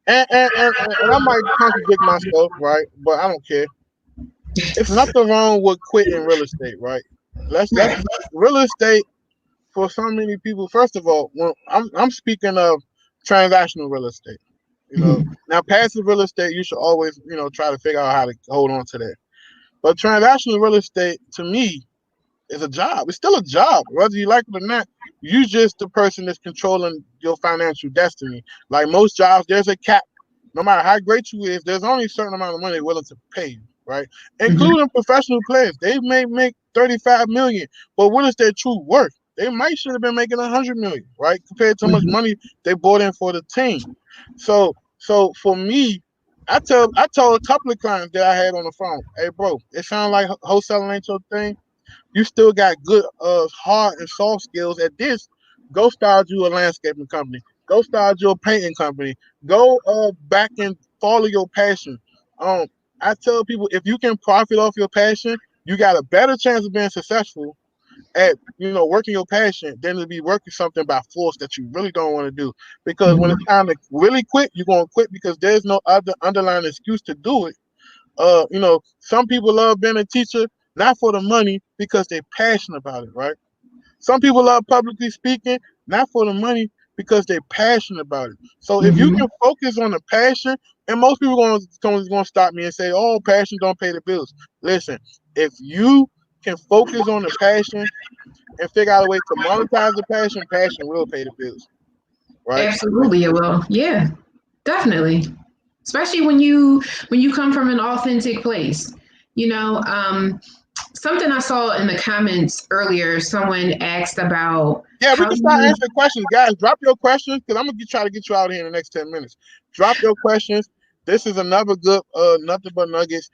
And I might contradict myself, right? But I don't care. It's nothing wrong with quitting real estate, right? Let's Right. real estate for so many people. First of all, when I'm speaking of transactional real estate. Mhm. Now passive real estate, you should always try to figure out how to hold on to that. But transactional real estate, to me, is a job. It's still a job, whether you like it or not. You just the person that's controlling your financial destiny. Like most jobs, there's a cap. No matter how great you is, there's only a certain amount of money they're willing to pay you, right? Mhm. Including professional players. They may make 35 million, but what is their true worth? They might should have been making 100 million, right? Compared to how much Mhm. money they brought in for the team. So for me, I told a couple of clients that I had on the phone, hey bro, it sounds like wholesaling ain't your thing. You still got good hard and soft skills at this. Go start you a landscaping company. Go start you a painting company. Go back and follow your passion. Um, I tell people if you can profit off your passion, you got a better chance of being successful at working your passion than to be working something by force that you really don't want to do. Because when Mhm. it's time to really quit, you're gonna quit because there's no other underlying excuse to do it. Some people love being a teacher not for the money because they're passionate about it, right? Some people love publicly speaking not for the money because they're passionate about it. So if you Mhm. can focus on the passion, and most people going to stop me and say, "Oh, passion don't pay the bills." Listen, if you can focus on the passion and figure out a way to monetize the passion, passion will pay the bills, right? Absolutely, it will. Yeah, definitely. Especially when you come from an authentic place. You know, something I saw in the comments earlier. Someone asked about Yeah, we how can do start you. answering questions, guys. Drop your questions because I'm gonna try to get you out here in the next 10 minutes. Drop your questions. This is another good nothing but nuggets.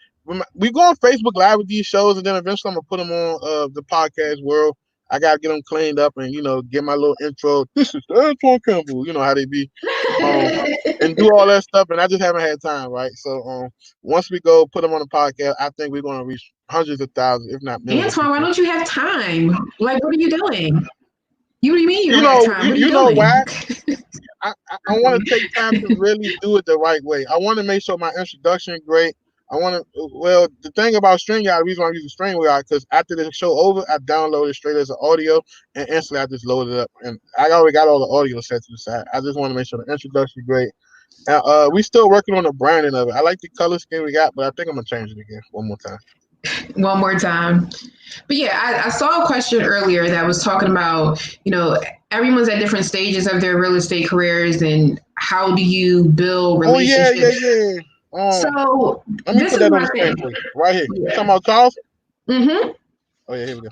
We go on Facebook Live with these shows, and then eventually I'm gonna put them on the podcast world. I gotta get them cleaned up and get my little intro. This is Antoine Campbell. You know how they be, um, and do all that stuff. And I just haven't had time, right? So once we go put them on the podcast, I think we're gonna reach hundreds of thousands, if not millions of Antoine, why people. don't you have time? Like, what are you doing? You what do you mean you You don't have know, time? you, What are you you know doing? why? I want to take time to really do it the right way. I want to make sure my introduction great. I want to. Well, the thing about StreamYard, the reason why I'm using StreamYard, because after the show over, I download it straight as an audio, and instantly I just load it up, and I already got all the audio set to the side. I just want to make sure the introduction great. And we still working on the branding of it. I like the color scheme we got, but I think I'm gonna change it again one more time. One more time. But yeah, I saw a question earlier that was talking about, everyone's at different stages of their real estate careers and how do you build Oh yeah, yeah, relationships? yeah. So Let me this put is that on my the screen thing. for you, right here. You Yeah. talking about Charles? hmm Oh yeah, here we go.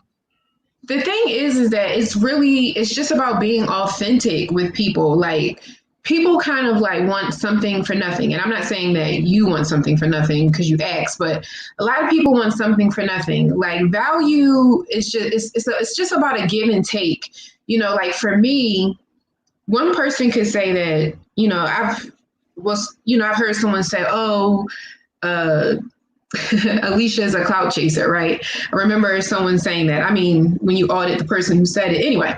The thing is that it's just about being authentic with people. Like people kind of like want something for nothing. And I'm not saying that you want something for nothing because you asked, but a lot of people want something for nothing. Like value is just it's just about a give and take. Like for me, one person could say that, I've heard someone say, oh, uh Alicia is a clout chaser, right? I remember someone saying that. I mean, when you audit the person who said it, anyway.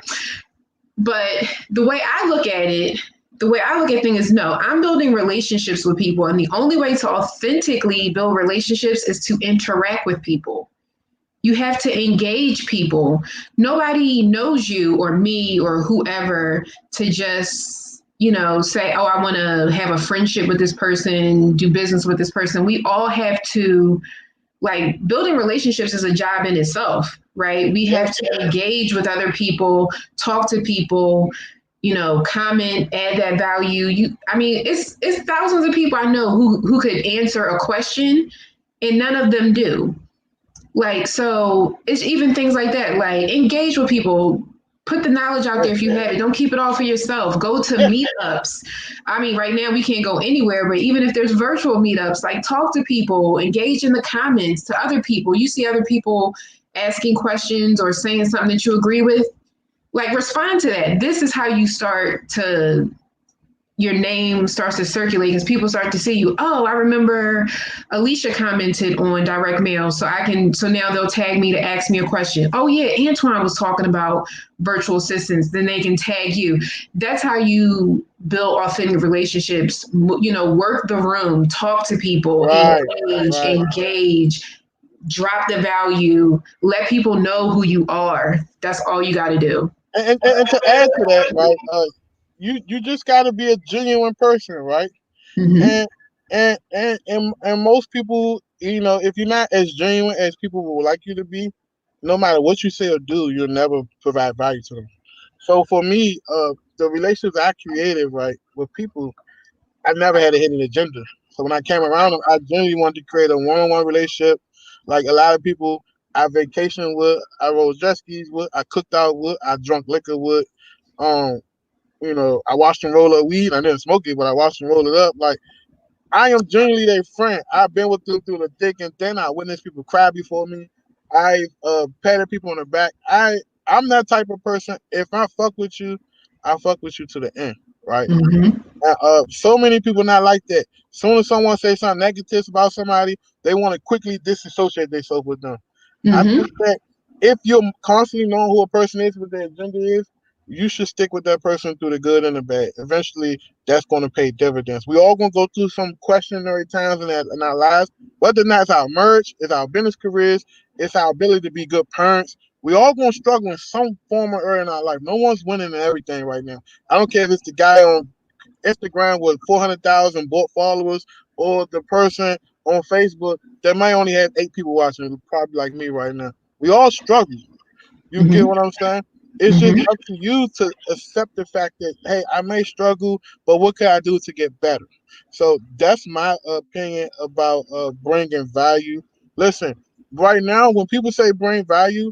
But the way I look at things is no, I'm building relationships with people. And the only way to authentically build relationships is to interact with people. You have to engage people. Nobody knows you or me or whoever to just, say, oh, I want to have a friendship with this person, do business with this person. We all have to, like, building relationships is a job in itself, right? We Yeah, have to engage with other people, talk to people, comment, add that value. I mean, it's thousands of people I know who could answer a question and none of them do. Like, so it's even things like that. Like, engage with people, put the knowledge out right. there if you have it. Don't keep it all for yourself. Go to Yeah, meetups. I mean, right now we can't go anywhere, but even if there's virtual meetups, like talk to people, engage in the comments to other people. You see other people asking questions or saying something that you agree with, like respond to that. This is how you start to your name starts to circulate because people start to see you. Oh, I remember Alicia commented on direct mail, so now they'll tag me to ask me a question. Oh yeah, Antoine was talking about virtual assistants. Then they can tag you. That's how you build authentic relationships, work the room, talk to people, Right, right. engage, drop the value, let people know who you are. That's all you got to do. And to add to that, right? You just got to be a genuine person, right? Mm-hmm. And and most people, if you're not as genuine as people would like you to be, no matter what you say or do, you'll never provide value to them. So for me, the relationships I created, right, with people, I never had a hidden agenda. So when I came around them, I genuinely wanted to create a one-on-one relationship. Like a lot of people, I vacationed with, I rode jet skis with, I cooked out with, I drunk liquor with. Um, I watched them roll up weed. I didn't smoke it, but I watched them roll it up. Like I am genuinely their friend. I've been with them through the thick and thin. I witnessed people cry before me. I've patted people on the back. I'm that type of person. If I fuck with you, I fuck with you to the end, right? Mm-hmm. So many people not like that. Soon as someone says something negative about somebody, they want to quickly disassociate themselves with them. I Mm-hmm. think that if you're constantly knowing who a person is, what their agenda is, you should stick with that person through the good and the bad. Eventually, that's going to pay dividends. We all going to go through some questionary times in our lives. Whether or not it's our marriage, it's our business careers, it's our ability to be good parents. We all going to struggle in some form or area in our life. No one's winning in everything right now. I don't care if it's the guy on Instagram with 400,000 followers, or the person on Facebook that might only have 8 people watching, probably like me right now. We all struggle. You get Mm-hmm. what I'm saying? It's just Mm-hmm. up to you to accept the fact that, hey, I may struggle, but what can I do to get better? So that's my opinion about bringing value. Listen, right now when people say bring value,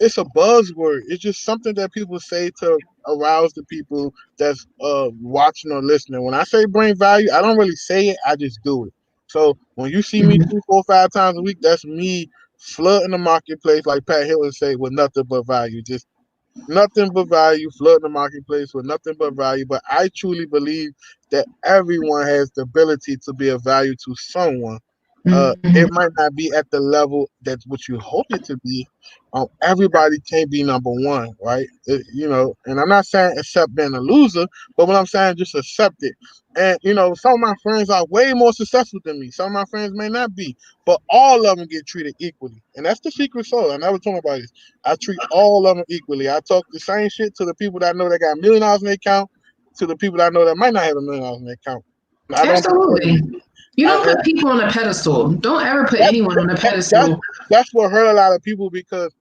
it's a buzzword. It's just something that people say to arouse the people that's watching or listening. When I say bring value, I don't really say it. I just do it. So when you see me Mm-hmm. 3, 4, 5 times a week, that's me flooding the marketplace, like Pat Hill would say, with nothing but value. Just nothing but value, flooding the marketplace with nothing but value. But I truly believe that everyone has the ability to be of value to someone. It Mm-hmm. might not be at the level that's what you hope it to be. Everybody can't be number one, right? And I'm not saying accept being a loser, but what I'm saying just accept it. And some of my friends are way more successful than me. Some of my friends may not be, but all of them get treated equally, and that's the secret sauce. I never talk about this. I treat all of them equally. I talk the same shit to the people that I know that got $1 million in their account, to the people that I know that might not have $1 million in their account. I don't Absolutely. discriminate. You I, don't and put people on a pedestal. Don't ever put that, anyone on a that, that's pedestal. that's what hurt a lot of people, because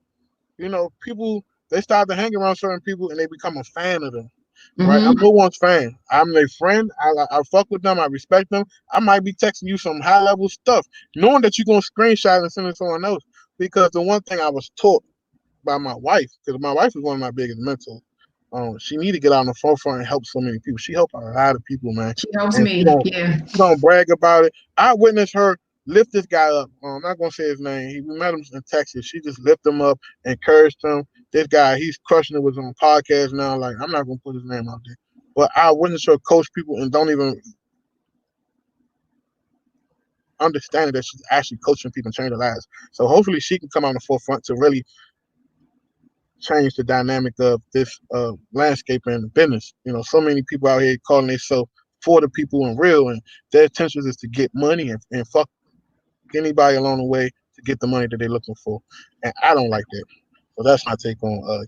people, they start to hang around certain people and they become a fan of them. Right? I'm Mm-hmm. no one's fan. I'm their friend. I fuck with them. I respect them. I might be texting you some high level stuff, knowing that you're gonna screenshot and send it to someone else. Because the one thing I was taught by my wife, because my wife is one of my biggest mentors. She need to get out on the forefront and help so many people. She helped a lot of people, man. She helps And me. Yeah. she don't brag about it. I witnessed her lift this guy up. I'm not gonna say his name. We met him in Texas. She just lifted him up, encouraged him. This guy, he's crushing it with his own podcast now. Like, I'm not gonna put his name out there, but I witnessed her coach people and don't even understand that she's actually coaching people and changing their lives. So hopefully she can come on the forefront to really change the dynamic of this landscape and business. So many people out here calling themselves for the people and real, and their intentions is to get money and fuck anybody along the way to get the money that they're looking for. And I don't like that. So that's my take on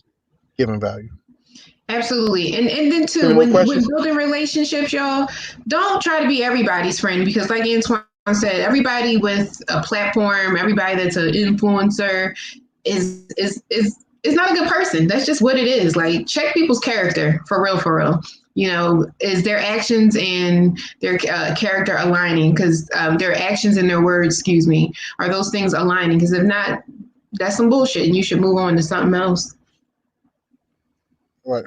giving value. Absolutely. And then Any too, more when questions? building relationships, y'all, don't try to be everybody's friend, because like Antoine said, everybody with a platform, everybody that's an influencer is not a good person. That's just what it is. Like, check people's character for real, for real. Is their actions and their character aligning? Because their actions and their words, excuse me, are those things aligning? Because if not, that's some bullshit, and you should move on to something else. Right.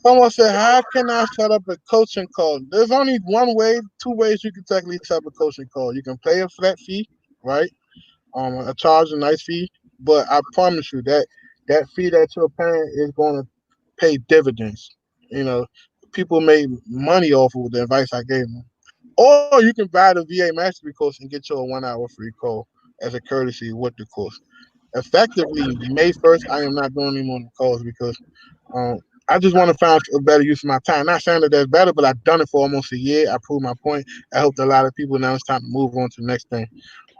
Someone said, "How can I set up a coaching call?" There's only one way, 2 ways you can technically set up a coaching call. You can pay a flat fee, right? I charge a nice fee, but I promise you that fee that you're paying is going to pay dividends. You know, people made money off of the advice I gave them. Or you can buy the VA Mastery course and get your 1 hour free call as a courtesy with the course. effectively May 1st, I am not doing any more calls because um, I just want to find a better use of my time. Not saying that that's better, but I've done it for almost a year. I proved my point. I helped a lot of people. Now it's time to move on to the next thing.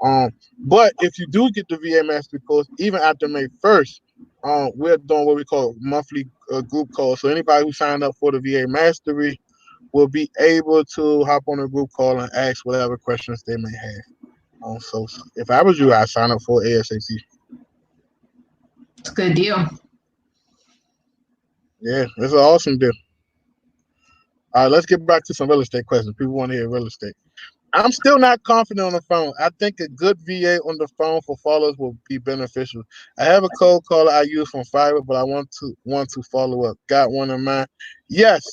Um, but if you do get the VA Mastery course, even after May 1st, we're doing what we call monthly group calls. So anybody who signed up for the VA Mastery will be able to hop on a group call and ask whatever questions they may have. So if I was you, I'd sign up for ASAP. It's a good deal. Yeah, it's an awesome deal. All right, let's get back to some real estate questions. People want to hear real estate. I'm still not confident on the phone. I think a good VA on the phone for followers will be beneficial. I have a cold caller I use from Fiverr, but I want to follow up. Got one in mind? Yes.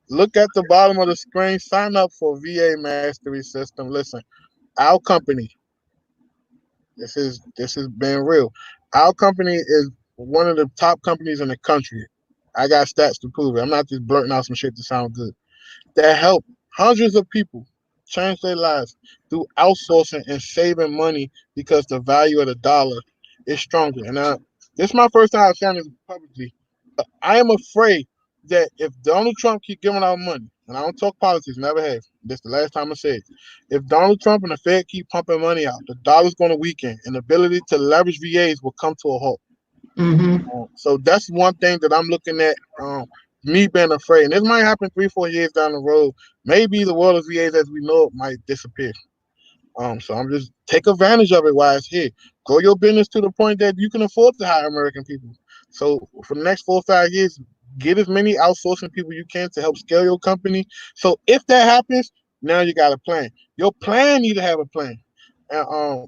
Look at the bottom of the screen. Sign up for VA Mastery System. Listen, our company. This is being real. Our company is one of the top companies in the country. I got stats to prove it. I'm not just blurting out some shit to sound good. That help hundreds of people change their lives through outsourcing and saving money because the value of the dollar is stronger. And this is my first time saying this publicly. I am afraid that if Donald Trump keep giving out money, and I don't talk politics, never have. This is the last time I said it. If Donald Trump and the Fed keep pumping money out, the dollar's going to weaken, and the ability to leverage VAs will come to a halt. Mm-hmm. So that's one thing that I'm looking at. Me being afraid, and this might happen 3-4 years down the road. Maybe the world of VAs as we know it might disappear. So I'm just take advantage of it while it's here. Grow your business to the point that you can afford to hire American people. So for the next 4 or 5 years, get as many outsourcing people you can to help scale your company. So if that happens, now you got a plan. Your plan need to have a plan. And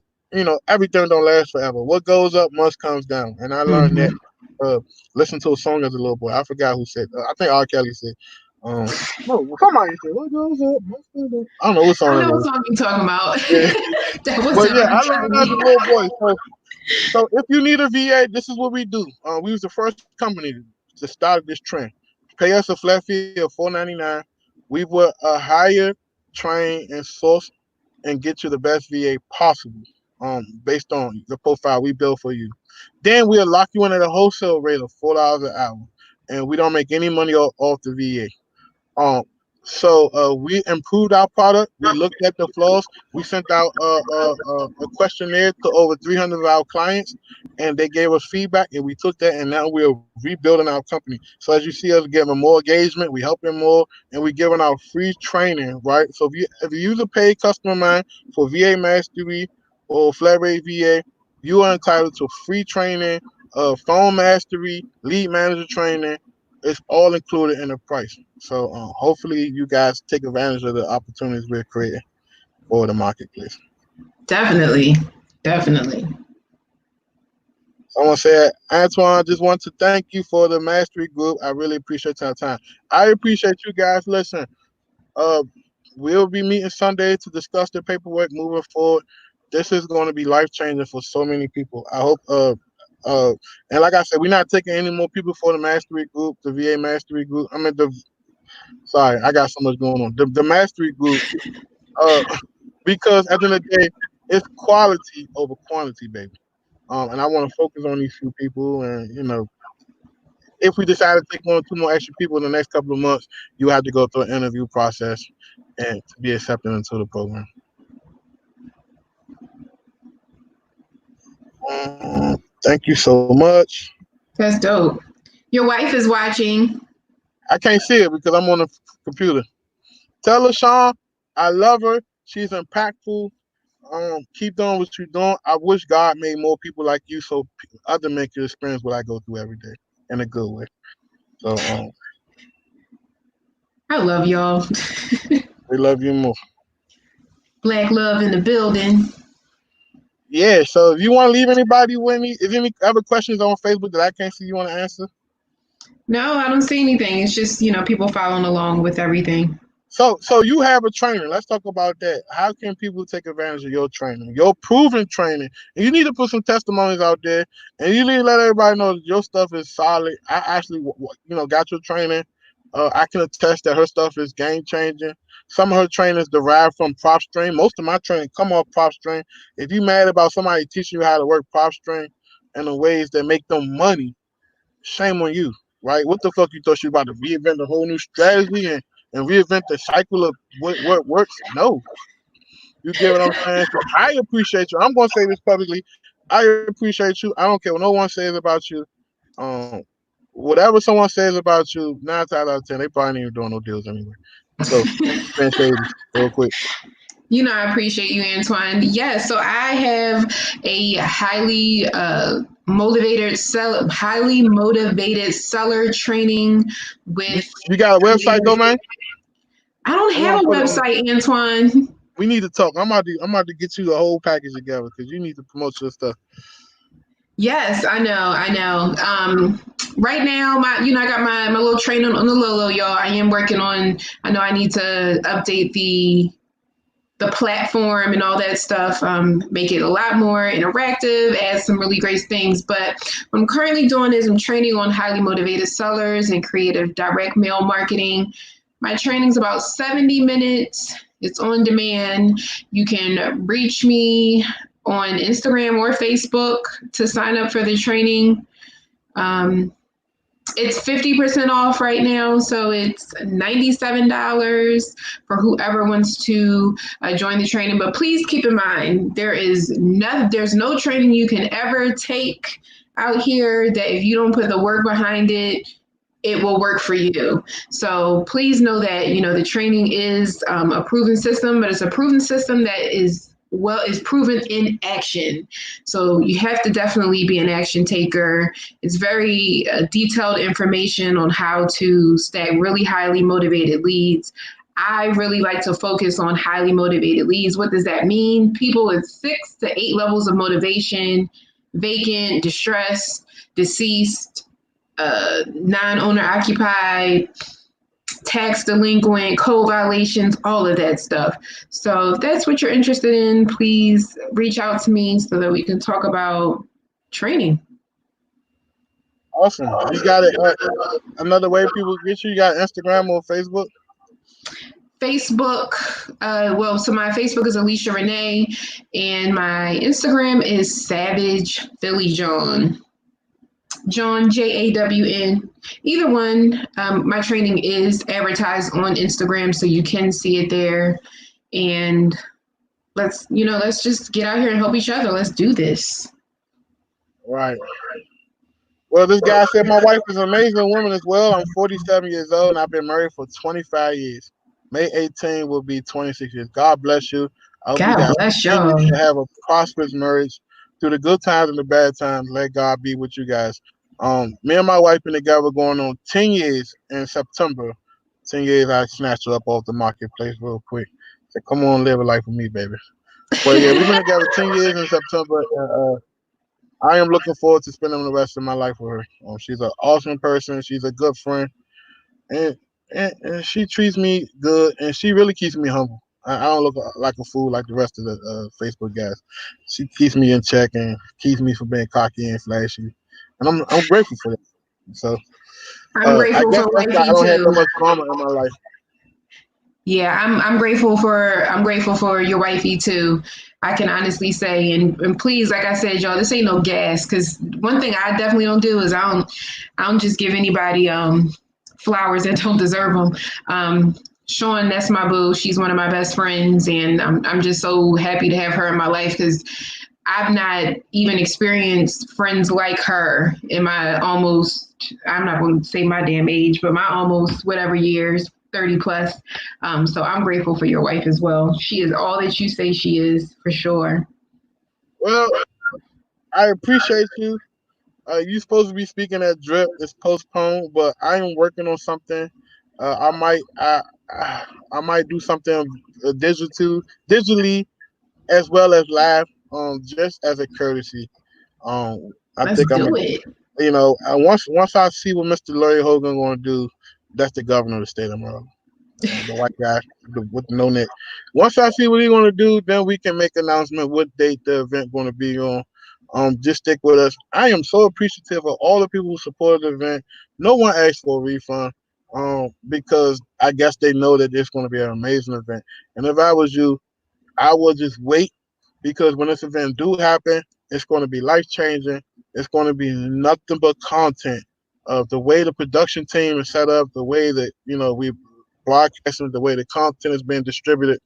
everything don't last forever. What goes up must comes down. And I learned that. Mm-hmm. Listen to a song as a little boy. I forgot who said. I think R. Kelly said. No, somebody said, "What goes up must come down." I don't know what song I it know what was. song you're talking about. Yeah. That was But yeah, R. I learned that as a Kelly. little boy. So if you need a VA, this is what we do. We was the first company to start this trend. Pay us a flat fee of $4.99. We will hire, train, and source and get you the best VA possible. Based on the profile we build for you. Then we'll lock you in at a wholesale rate of $4 an hour, and we don't make any money off the VA. We improved our product. We looked at the flaws. We sent out a questionnaire to over 300 of our clients, and they gave us feedback, and we took that, and now we're rebuilding our company. So as you see us getting more engagement, we helping more, and we're giving out free training, right? So if you use a paid customer mine for VA Mastery or Flat Rate VA, you are entitled to free training, phone mastery, lead manager training. It's all included in the price. So hopefully you guys take advantage of the opportunities we're creating for the marketplace. Definitely. Definitely. So I want to say, Antoine, I just want to thank you for the mastery group. I really appreciate your time. I appreciate you guys. Listen, uh, we'll be meeting Sunday to discuss the paperwork moving forward. This is going to be life changing for so many people. I hope. And like I said, we're not taking any more people for the mastery group, the VA mastery group. Sorry, I got so much going on. The mastery group, uh, because at the end of the day, it's quality over quantity, baby. And I want to focus on these few people. And if we decide to take 1 or 2 more extra people in the next couple of months, you have to go through an interview process and to be accepted into the program. Thank you so much. That's dope. Your wife is watching. I can't see it because I'm on the computer. Tell her, Sean, I love her. She's impactful. Keep doing what you're doing. I wish God made more people like you so other men can experience what I go through every day in a good way. So I love y'all. we love you more. Black love in the building. Yeah. So if you want to leave anybody with me, is any other questions on Facebook that I can't see you want to answer? No, I don't see anything. It's just, people following along with everything. So you have a trainer. Let's talk about that. How can people take advantage of your training, your proven training? And you need to put some testimonies out there, and you need to let everybody know that your stuff is solid. I actually, got your training. I can attest that her stuff is game changing. Some of her training is derived from PropStream. Most of my training come off PropStream. If you mad about somebody teaching you how to work PropStream, in the ways that make them money, shame on you, right? What the fuck you thought you about to reinvent a whole new strategy and reinvent the cycle of what works? No, you get what I'm saying? So I appreciate you. I'm gonna say this publicly. I appreciate you. I don't care what no one says about you. Um, whatever someone says about you, 9 times out of 10, they probably ain't even doing no deals anyway. So being shady, real quick. I appreciate you, Antoine. Yes, so I have a highly motivated seller training with. You got a website though, man? I don't I have want a to put it on. website, Antoine. We need to talk. I'm about to get you the whole package together because you need to promote your stuff. Yes, I know. Right now, I got my little training on the Lolo, y'all. I am working on. I know I need to update the platform and all that stuff, make it a lot more interactive, add some really great things. But what I'm currently doing is I'm training on highly motivated sellers and creative direct mail marketing. My training's about 70 minutes. It's on demand. You can reach me on Instagram or Facebook to sign up for the training. Um, it's 50% off right now, so it's $97 for whoever wants to join the training. But please keep in mind, there's no training you can ever take out here that if you don't put the work behind it, it will work for you. So please know that the training is a proven system, but it's a proven system that is proven in action. So you have to definitely be an action taker. It's very detailed information on how to stack really highly motivated leads. I really like to focus on highly motivated leads. What does that mean? People with 6 to 8 levels of motivation, vacant, distressed, deceased, non-owner occupied, tax delinquent, code violations, all of that stuff. So if that's what you're interested in, please reach out to me so that we can talk about training. Awesome. You got it. Another way people get you. You got Instagram or Facebook. Facebook, so my Facebook is Alicia Renè, and my Instagram is Savage Philly John. John, Jawn. Either one. My training is advertised on Instagram, so you can see it there. And let's just get out here and help each other. Let's do this. Right. Well, this guy said my wife is an amazing woman as well. I'm 47 years old and I've been married for 25 years. May 18 will be 26 years. God bless you. I hope you God guys bless continue y'all. to have a prosperous marriage through the good times and the bad times. Let God be with you guys. Me and my wife been together going on 10 years in September. 10 years I snatched her up off the marketplace real quick. Said, come on, live a life with me, baby. But yeah, we've been together 10 years in September. I am looking forward to spending the rest of my life with her. She's an awesome person. She's a good friend, and, and she treats me good, and she really keeps me humble. I don't look like a fool like the rest of the Facebook guys. She keeps me in check and keeps me from being cocky and flashy, and I'm grateful for that. So I'm I grateful guess for that's why I wifey don't have that too. much drama in my life. Yeah, I'm grateful for your wifey too. I can honestly say, and please, like I said, y'all, this ain't no gas. Because one thing I definitely don't do is I don't just give anybody flowers that don't deserve them. Sean, that's my boo. She's one of my best friends, and I'm just so happy to have her in my life because I've not even experienced friends like her in my almost, I'm not going to say my damn age, but my almost whatever years, 30 plus. So I'm grateful for your wife as well. She is all that you say she is, for sure. Well, I appreciate you. You supposed to be speaking at Drip. It's postponed, but I am working on something. I might I might do something digitally as well as live. Just as a courtesy. I Let's think I'm do gonna, it. once I see what Mr. Larry Hogan going to do, that's the governor of the state of Maryland. The white guy with the no neck. Once I see what he's going to do, then we can make an announcement what date the event going to be on. Just stick with us. I am so appreciative of all the people who supported the event. No one asked for a refund because I guess they know that it's going to be an amazing event. And if I was you, I would just wait because when this event do happen, It's going to be life changing. It's going to be nothing but content of the way the production team is set up, the way that we broadcasting, the way the content is being distributed.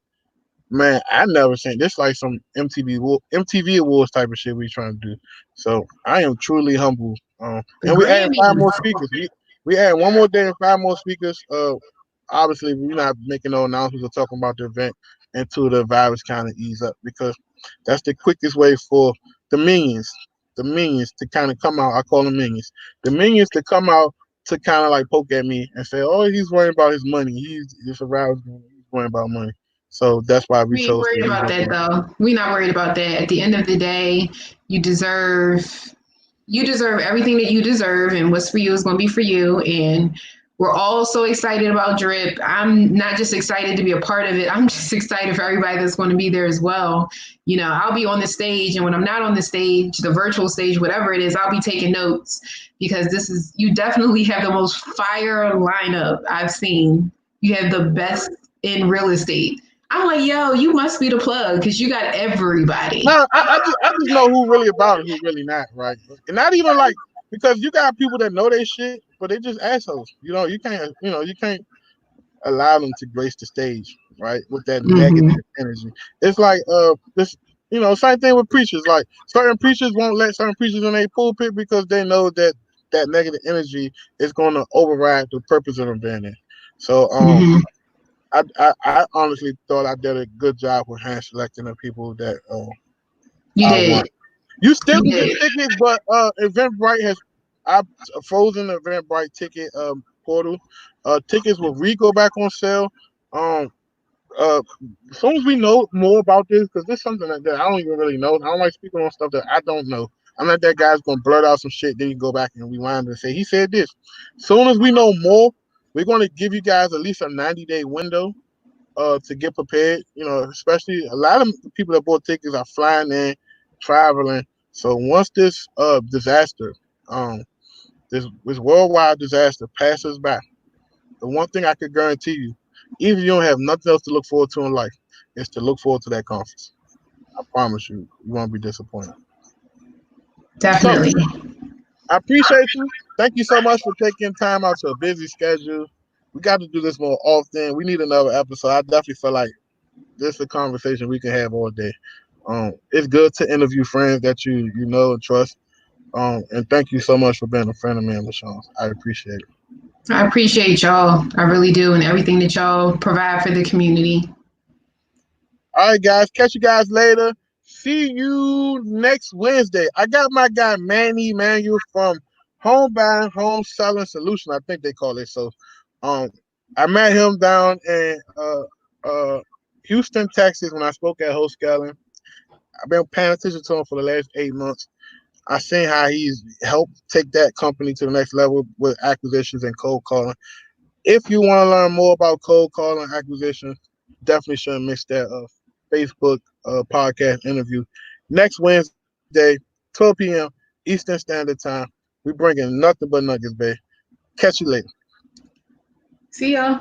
Man, I never seen this like some MTV Awards type of shit we trying to do. So I am truly humble. The And we adding five more Grammys. speakers. We add one more day and five more speakers. Obviously we're not making no announcements or talking about the event until the virus kind of ease up, because that's the quickest way for the minions to kind of come out. I call them minions. The minions to come out to kind of like poke at me and say, "Oh, he's worrying about his money. He's aroused. He's worrying about money." So that's why we We ain't chose to worried use about this that one. though. We're not worried about that. At the end of the day, you deserve everything that you deserve, and what's for you is going to be for you. And we're all so excited about Drip. I'm not just excited to be a part of it. I'm just excited for everybody that's going to be there as well. I'll be on the stage, and when I'm not on the stage, the virtual stage, whatever it is, I'll be taking notes, because you definitely have the most fire lineup I've seen. You have the best in real estate. I'm like, yo, you must be the plug because you got everybody. No, I just know who really about it, who really not, right? And not even like, because you got people that know their shit, but they just assholes. You can't allow them to grace the stage, right? With that Mm-hmm. negative energy. It's like this, same thing with preachers. Like certain preachers won't let certain preachers in their pulpit because they know that that negative energy is going to override the purpose of them being there. So Mm-hmm. I honestly thought I did a good job with hand selecting the people that You I want. did. You still You can get did. tickets, but Eventbrite has I've frozen the Eventbrite ticket portal. Tickets will go back on sale. Um, as soon as we know more about this, because this is something that I don't even really know. I don't like speaking on stuff that I don't know. I'm not that guy's gonna blurt out some shit, then you go back and rewind and say he said this. As soon as we know more, we're gonna give you guys at least a 90-day window to get prepared. Especially a lot of people that bought tickets are flying in, traveling. So once this disaster, um, this worldwide disaster passes by, the one thing I could guarantee you, even if you don't have nothing else to look forward to in life, is to look forward to that conference. I promise you, you won't be disappointed. So Definitely. I appreciate you. Thank you so much for taking time out your busy schedule. We got to do this more often. We need another episode. I definitely feel like this is a conversation we can have all day. It's good to interview friends that you know and trust. And thank you so much for being a friend of mine, LaShawn. I appreciate it. I appreciate y'all. I really do. And everything that y'all provide for the community. All right, guys. Catch you guys later. See you next Wednesday. I got my guy Manny Manuel from Home Buying Home Selling Solution. I think they call it so. Um, I met him down in Houston, Texas, when I spoke at Host Scaling. I've been paying attention to him for the last 8 months. I seen how he's helped take that company to the next level with acquisitions and cold calling. If you want to learn more about cold calling acquisitions, definitely shouldn't miss that Facebook podcast interview next Wednesday, 12 p.m. Eastern Standard Time. We bringing nothing but nuggets, babe. Catch you later. See y'all.